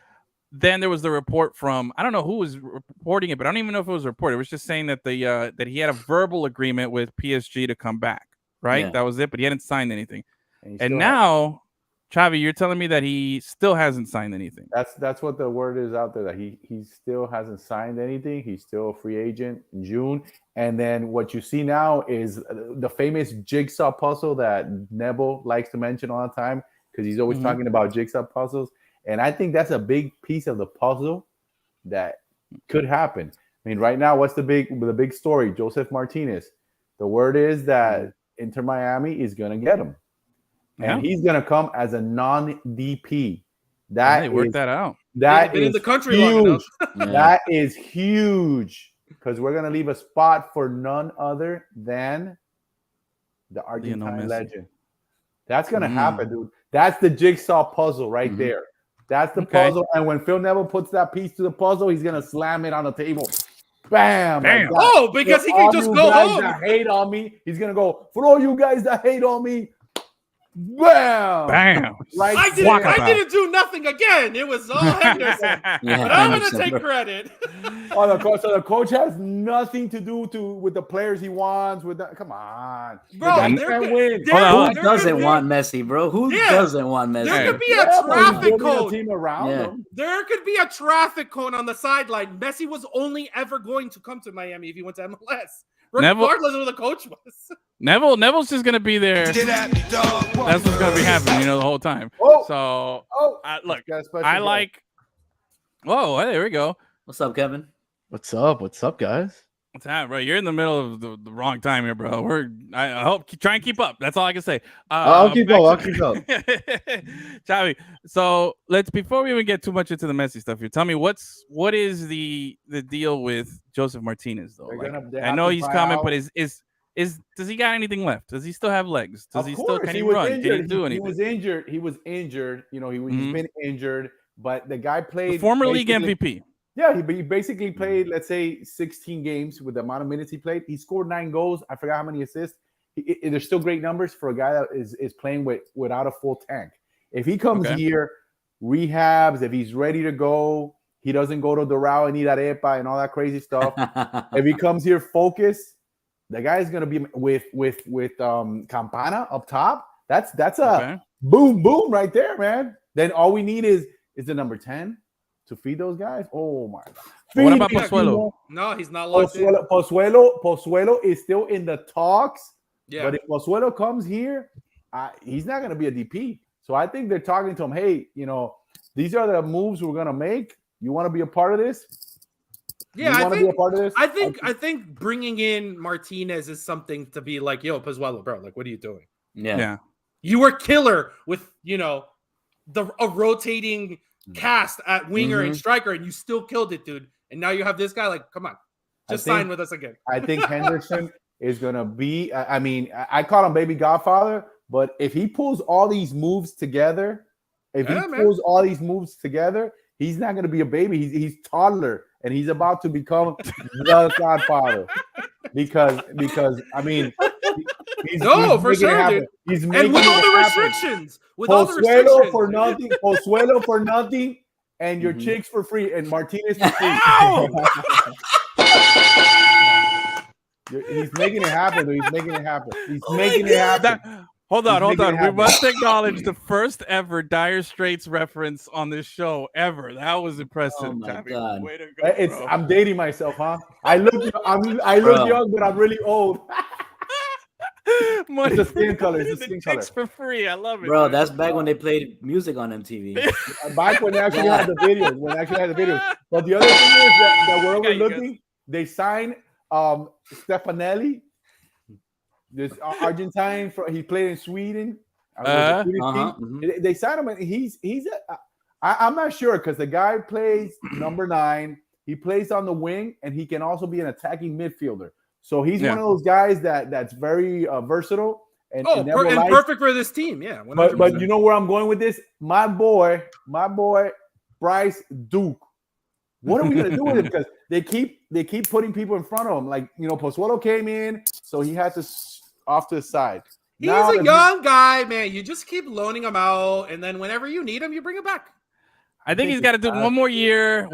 Then there was the report from, I don't know who was reporting it, but I don't even know if it was reported. It was just saying that that he had a verbal agreement with PSG to come back, right? Yeah. That was it, but he hadn't signed anything. And now, Chavi, you're telling me that he still hasn't signed anything. That's what the word is out there, that he still hasn't signed anything. He's still a free agent in June. And then what you see now is the famous jigsaw puzzle that Neville likes to mention all the time, because he's always talking about jigsaw puzzles. And I think that's a big piece of the puzzle that could happen. I mean, right now, what's the big story? Joseph Martinez. The word is that Inter Miami is going to get him. And he's going to come as a non-DP. They worked that out. That been is in the country huge. long enough. That is huge, because we're going to leave a spot for none other than the Argentine legend. That's going to happen, dude. That's the jigsaw puzzle right there. That's the puzzle. And when Phil Neville puts that piece to the puzzle, he's going to slam it on the table. Bam. Bam. Oh, because he can just go home. That hate on me, he's going to go, for all you guys that hate on me, bam! Bam! Right, I didn't do nothing again. It was all Henderson. But I'm going to take credit. The coach has nothing to do with the players he wants. Come on, bro. Who doesn't want Messi, bro? Who doesn't want Messi? There could be a traffic cone. Team around him. There could be a traffic cone on the sideline. Messi was only ever going to come to Miami if he went to MLS. Regardless of who the coach was. Neville's just going to be there. That's what's going to be happening, the whole time. Look, I like... Whoa, hey, there we go. What's up, Kevin? What's up, guys? What's happening, bro? You're in the middle of the wrong time here, bro. I hope try and keep up. That's all I can say. I'll keep up. Chavi, so before we even get too much into the Messi stuff here, tell me what is the deal with Joseph Martinez though? I know he's coming, but does he got anything left? Does he still have legs? Can he run? Can he do anything? He was injured. He's been injured. but the guy played the former league MVP. Yeah, he basically played, let's say, 16 games with the amount of minutes he played. He scored 9 goals. I forgot how many assists. There's still great numbers for a guy that is playing without a full tank. If he comes here, rehabs, if he's ready to go, he doesn't go to Doral and eat arepa and all that crazy stuff. If he comes here focused, the guy is going to be with Campana up top. That's a boom right there, man. Then all we need is the number 10 to feed those guys. Oh my God. What about Pozuelo? No, he's not locked in. Pozuelo is still in the talks. Yeah. But if Pozuelo comes here, he's not going to be a DP. So I think they're talking to him. Hey, these are the moves we're going to make. You want to be a part of this? Yeah, I think, be a part of this? I think bringing in Martinez is something to be like, yo, Pozuelo, bro, like, what are you doing? Yeah. You were killer with, a rotating cast at winger and striker, and you still killed it, dude. And now you have this guy, like, come on, just sign with us again. I think Henderson is going to be, I call him baby godfather, but if he pulls all these moves together, he's not going to be a baby. He's toddler, and he's about to become the godfather because he's for sure, dude. He's making with all the restrictions, Pozuelo for nothing, and your chicks for free, and Martinez for free. He's making it happen. Dude. He's making it happen. Hold on. We must acknowledge the first ever Dire Straits reference on this show ever. That was impressive. Oh my God. Way to go, I'm dating myself, huh? I look young, but I'm really old. It's the skin color. It's the skin color. For free. I love it, bro. Man. That's back when they played music on MTV. Back when they actually had the videos. But the other thing is that we're overlooking. They signed Stefanelli, this Argentine. He played in Sweden. They signed him, and I'm not sure because the guy plays number 9. He plays on the wing, and he can also be an attacking midfielder. So he's one of those guys that's very versatile and perfect for this team. Yeah, 100%. But you know where I'm going with this? My boy, Bryce Duke. What are we gonna do with him? Because they keep putting people in front of him. Like Pozuelo came in, so he had to off to the side. He's a young guy, man. You just keep loaning him out, and then whenever you need him, you bring him back. I think he's got to do one more year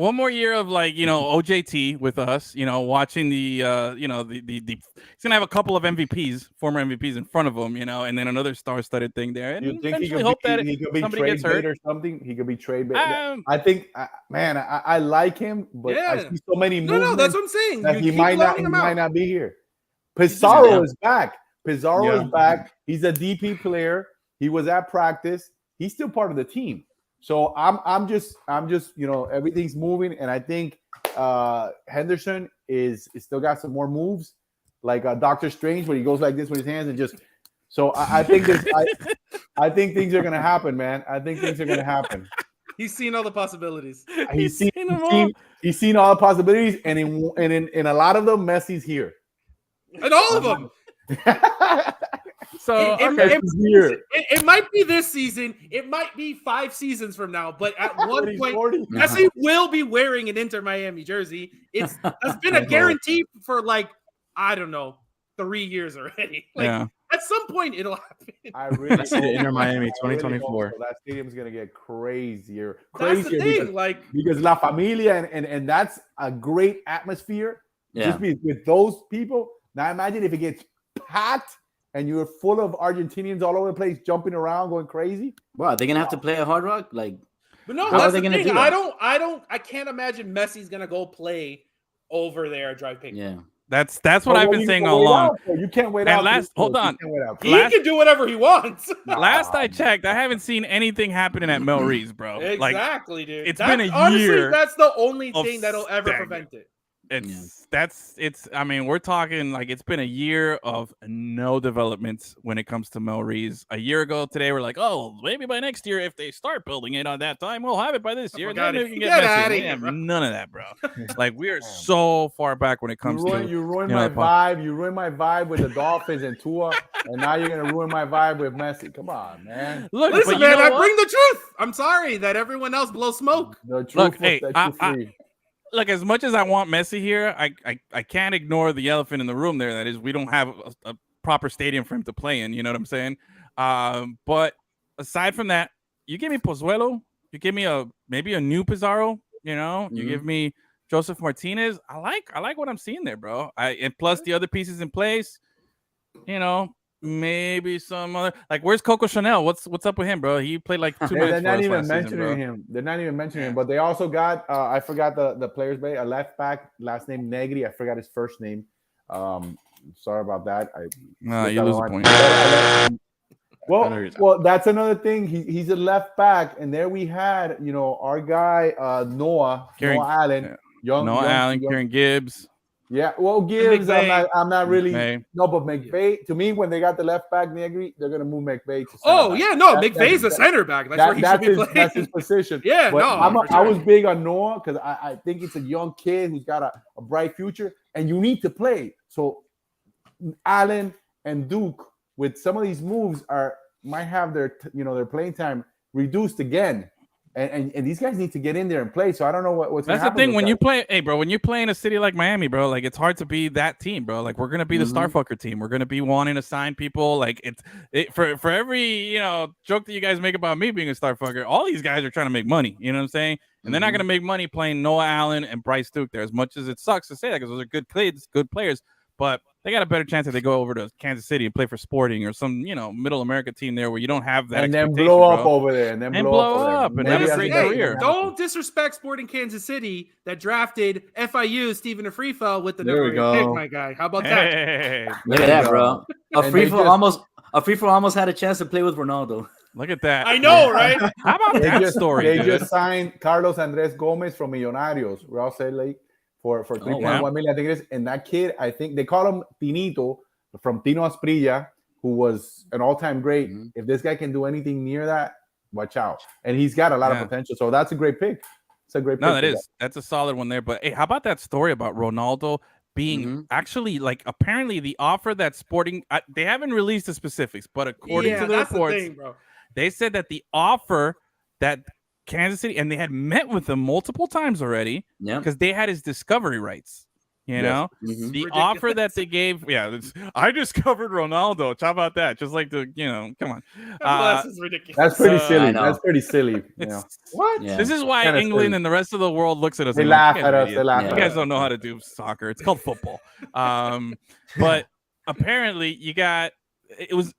of like OJT with us. Watching the he's gonna have a couple of former MVPs in front of him. And then another star-studded thing there. And you think he could be trade bait or something? He could be trade bait. I think, man, I like him, but I see so many moves. No, that's what I'm saying. That he might not be here. Pizarro is back. Is back. He's a DP player. He was at practice. He's still part of the team. So I'm just everything's moving, and I think Henderson is still got some more moves, like Doctor Strange, where he goes like this with his hands and just. So I think I think things are gonna happen, man. I think things are gonna happen. He's seen all the possibilities. He's seen all the possibilities, and in a lot of them, Messi's here. And all of them. So it might be this season. It might be 5 seasons from now. But at one point, Messi will be wearing an Inter Miami jersey. That's been a guarantee for 3 years already. At some point, it'll happen. I really see the Inter Miami 2024. That stadium's gonna get crazier. That's the thing, because La Familia and that's a great atmosphere. Yeah. Just with those people. Now imagine if it gets packed. And you're full of Argentinians all over the place, jumping around, going crazy. Well, are they gonna have to play a Hard Rock? But no, that's the thing. I can't imagine Messi's gonna go play over there at Drive Pink. Yeah, that's what I've been saying all along. You can't wait out. Hold on. He can do whatever he wants. Last I checked, I haven't seen anything happening at Mel Reed's, bro. Exactly, dude. It's been a year. That's the only thing that'll ever prevent it. I mean, we're talking like it's been a year of no developments when it comes to Mel Rees. A year ago today, we're like, oh, maybe by next year, if they start building it on that time, we'll have it by this year. Then we can get Messi. We have none of that, bro. Like, we are so far back when it comes to you ruined my vibe. You ruined my vibe with the Dolphins and Tua, and now you're gonna ruin my vibe with Messi. Come on, man. Listen, man, I bring the truth. I'm sorry that everyone else blows smoke. The truth will set you free. Look, as much as I want Messi here, I can't ignore the elephant in the room there. That is, we don't have a proper stadium for him to play in. You know what I'm saying? But aside from that, you give me Pozuelo, you give me maybe a new Pizarro. You know, you give me Joseph Martinez. I like what I'm seeing there, bro. And plus the other pieces in place. You know, maybe some other, like, where's Coco Chanel? What's up with him, bro? He played like 2 minutes. They're not even mentioning him. They're not even mentioning him. But they also got I forgot the player's name, a left back, last name Negri. I forgot his first name. Sorry about that. You lose a point. Well, that's another thing. He's a left back, and there we had, you know, our guy Noah Allen, Noah Allen, Kieran Gibbs. Yeah, well, Gibbs, I'm not really. No, but McVay, to me, when they got the left back Negri, they're gonna move McVay to center back. McVay's a center back. That's where he should be playing. That's his position. Yeah, but sure. I was big on Noah because I think it's a young kid who's got a bright future, and you need to play. So Allen and Duke, with some of these moves, might have their playing time reduced again. And these guys need to get in there and play. So I don't know what's. That's the thing when you play. Hey, bro, when you play in a city like Miami, bro, like, it's hard to be that team, bro. Like, we're gonna be the Starfucker team. We're gonna be wanting to sign people. Like, for every joke that you guys make about me being a Starfucker, all these guys are trying to make money. You know what I'm saying? And they're not gonna make money playing Noah Allen and Bryce Duke there. As much as it sucks to say that, because those are good players, but they got a better chance if they go over to Kansas City and play for Sporting or some, Middle America team there where you don't have that. And then blow up over there. And then blow up and have a great career. Don't disrespect Sporting Kansas City that drafted FIU Stephen Afrifa with the number 8 pick, my guy. How about that? Hey, look at that, bro. Afrifa almost had a chance to play with Ronaldo. Look at that. I know, right? How about that story? They just signed Carlos Andres Gomez from Millonarios, Real Salt Lake, for 3.1 million. I think it is. And that kid, I think they call him Tinito from Tino Asprilla, who was an all-time great. If this guy can do anything near that, watch out. And he's got a lot of potential. So that's a great pick. It's a great pick. No, that is. That's a solid one there. But hey, how about that story about Ronaldo being actually, like, apparently the offer that Sporting, they haven't released the specifics, but according to the reports, they said that the offer that Kansas City, and they had met with him multiple times already, because they had his discovery rights. The offer that they gave, I discovered Ronaldo. How about that? Just like come on. That's ridiculous. That's pretty silly. That's pretty silly. What? Yeah. This is why England and the rest of the world looks at us. They laugh at us. They laugh at us. You guys don't know how to do soccer. It's called football. But apparently it was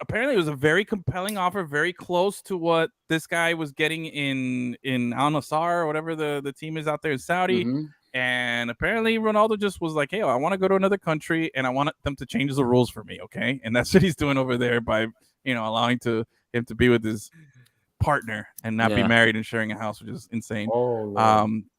a very compelling offer, very close to what this guy was getting in Al Nassr or whatever the team is out there in Saudi. And apparently Ronaldo just was like, hey, I want to go to another country and I want them to change the rules for me. Okay. And that's what he's doing over there by, allowing him to be with his partner and not be married and sharing a house, which is insane.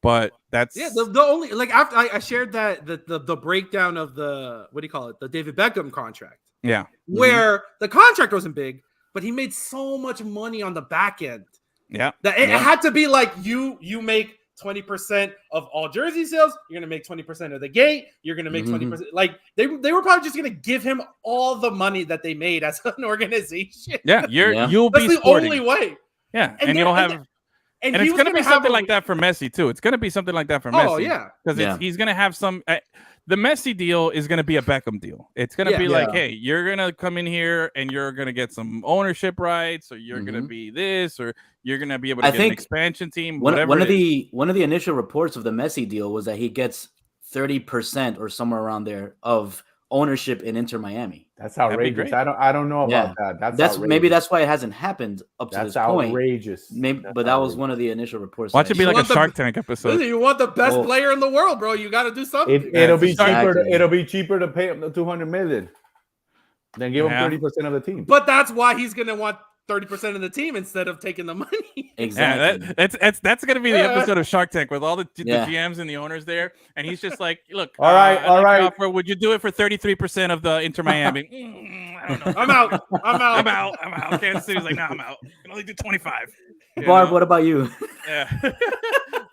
But that's the only, like, after I shared that the breakdown of the, what do you call it? The David Beckham contract. Yeah. Where the contract wasn't big, but he made so much money on the back end. Yeah. That it had to be like you make 20% of all jersey sales, you're gonna make 20% of the gate, you're gonna make 20%. Like they were probably just gonna give him all the money that they made as an organization. Yeah, you'll That's be the Sporting. only way. Yeah, and you'll have. And it's going to be something like that for Messi, too. It's going to be something like that for Messi. Oh, yeah. Because he's going to have some the Messi deal is going to be a Beckham deal. It's going to be like, hey, you're going to come in here and you're going to get some ownership rights, or you're going to be this, or you're going to be able to get an expansion team. One of the initial reports of the Messi deal was that he gets 30% or somewhere around there of ownership in Inter Miami. That's outrageous. I don't know about that. That's maybe that's why it hasn't happened up to this point. Outrageous. Maybe, but that was one of the initial reports. Watch it be like a Shark Tank episode. You want the best player in the world, bro. You got to do something. It'll be cheaper to pay him the $200 million than give him 30% of the team. But that's why he's gonna want 30% of the team instead of taking the money. Exactly. Yeah, that's gonna be the episode of Shark Tank with all the GMs and the owners there, and he's just like, "Look, all right. Offer. Would you do it for 33% of the Inter Miami?" I don't know. I'm out. I'm out. Kansas City's like, "No, I'm out. I can only do 25." Barb, what about you? Yeah.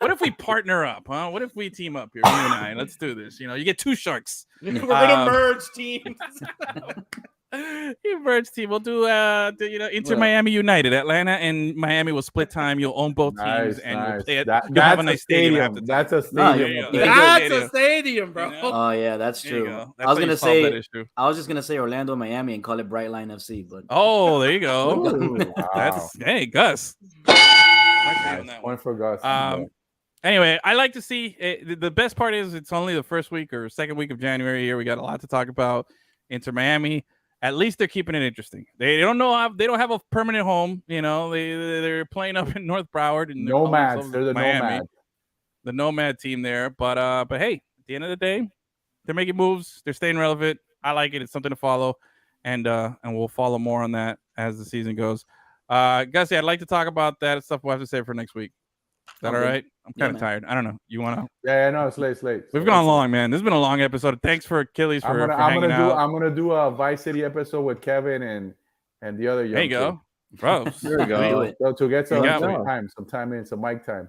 What if we partner up, huh? What if we team up here, you and I? Let's do this. You get two sharks. We're gonna merge teams. You merge team. We'll do Inter Miami United. Atlanta and Miami will split time. You'll own both teams and you'll play it. You'll have a nice stadium. That's a stadium. That's a stadium, bro. Oh yeah, that's true. I was just gonna say Orlando, Miami, and call it Brightline FC. But there you go. Ooh, wow. Hey, Gus. Point for Gus. Anyway, I like to see the best part is it's only the first week or second week of January here. We got a lot to talk about. Inter Miami. At least they're keeping it interesting. They don't have a permanent home. They're playing up in North Broward and Nomads. They're the Miami, Nomads. the Nomad team there. But hey, at the end of the day, they're making moves. They're staying relevant. I like it. It's something to follow, and we'll follow more on that as the season goes. Gussie, I'd like to talk about that stuff. We'll have to save for next week. Is that all right? I'm kind of tired. I don't know. You want to? Yeah, no, it's late. We've gone long, man. This has been a long episode. Thanks for Achilles for hanging out. I'm gonna do a Vice City episode with Kevin and the other young. There you go, bro. There we go. So to get some mic time.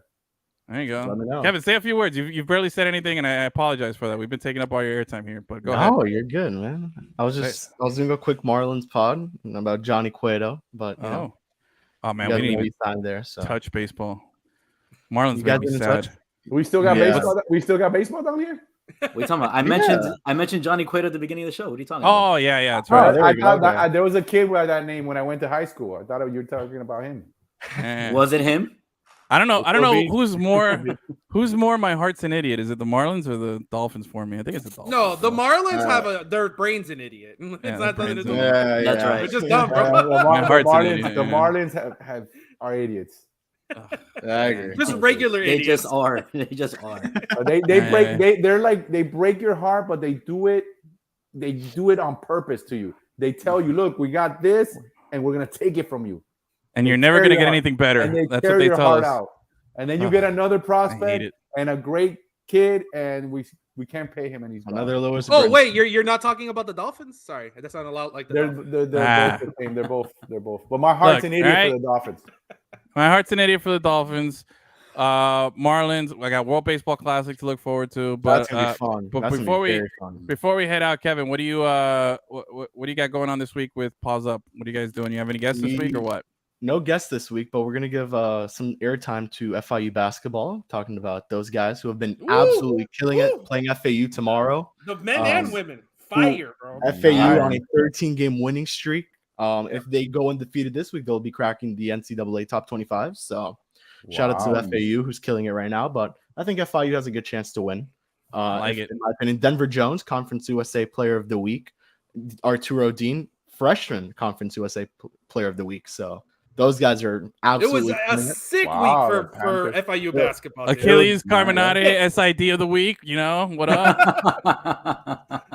There you go. Kevin, say a few words. You've barely said anything, and I apologize for that. We've been taking up all your airtime here, but go ahead. Oh, you're good, man. I was doing a quick Marlins pod about Johnny Cueto, but oh man, we didn't even time there. So touch baseball. Marlins made me sad. We still got baseball. We still got baseball down here. What are you talking about? I mentioned Johnny Cueto at the beginning of the show. What are you talking Oh about? yeah, that's right. I thought there was a kid with that name when I went to high school. I thought you were talking about him. Was it him? I don't know. Who's more my heart's an idiot. Is it the Marlins or the Dolphins for me? I think it's the Dolphins. No, the Marlins have their brain's an idiot. It's not nothing to do with it. That's right. It's just dumb, bro. The Marlins are idiots. I agree. Just regular idiots. They just are. They break your heart, but they do it on purpose to you. They tell you, look, we got this, and we're gonna take it from you. And you're never gonna get anything better. That's what they tell us. Out. And then you get another prospect and a great kid, and we can't pay him, and he's another Lewis. Oh wait, you're not talking about the Dolphins? Sorry, that's not allowed. Like they're both the same. They're both. But my heart's an idiot for the Dolphins. My heart's an idiot for the Dolphins. Marlins. I got World Baseball Classic to look forward to. But that's gonna be fun. But before we head out, Kevin, what do you got going on this week with Pause Up? What are you guys doing? You have any guests this week or what? No guests this week, but we're gonna give some airtime to FIU basketball, talking about those guys who have been absolutely killing it, playing FAU tomorrow. The men and women, fire, bro. FAU on a 13-game winning streak. If they go undefeated this week, they'll be cracking the NCAA top 25. So shout out to FAU, who's killing it right now. But I think FIU has a good chance to win. In my opinion, Denver Jones, Conference USA Player of the Week. Arturo Dean, freshman Conference USA Player of the Week. So those guys are absolutely. It was a sick week for FIU basketball. Achilles Carbonate, SID of the week. What up?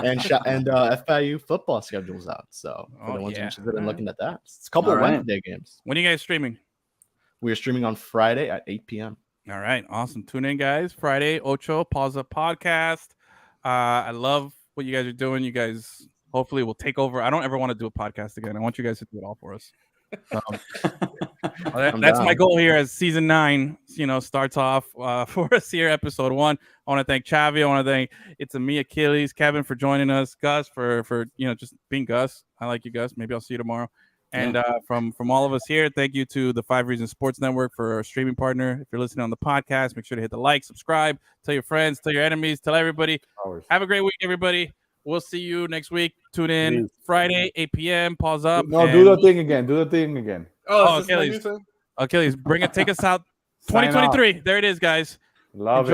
and FIU football schedule's out. So for the ones interested in looking at that, it's a couple of Wednesday games. When are you guys streaming? We are streaming on Friday at 8 p.m. All right, awesome. Tune in, guys. Friday, Ocho Pause Up Podcast. I love what you guys are doing. You guys hopefully will take over. I don't ever want to do a podcast again. I want you guys to do it all for us. That's my goal here as season 9 starts off for us here, episode 1. I want to thank Chavi. I want to thank It's a Me, Achilles, Kevin for joining us, Gus for just being Gus. I like you, Gus. Maybe I'll see you tomorrow. And from all of us here, thank you to the 5 Reasons Sports Network for our streaming partner. If you're listening on the podcast, make sure to hit the like, subscribe, tell your friends, tell your enemies, tell everybody. Have a great week, everybody. We'll see you next week. Tune in Friday, 8 p.m. Pause Up. No, do the thing again. Oh, Achilles, bring it. Take us out. 2023. There it is, guys. Love it.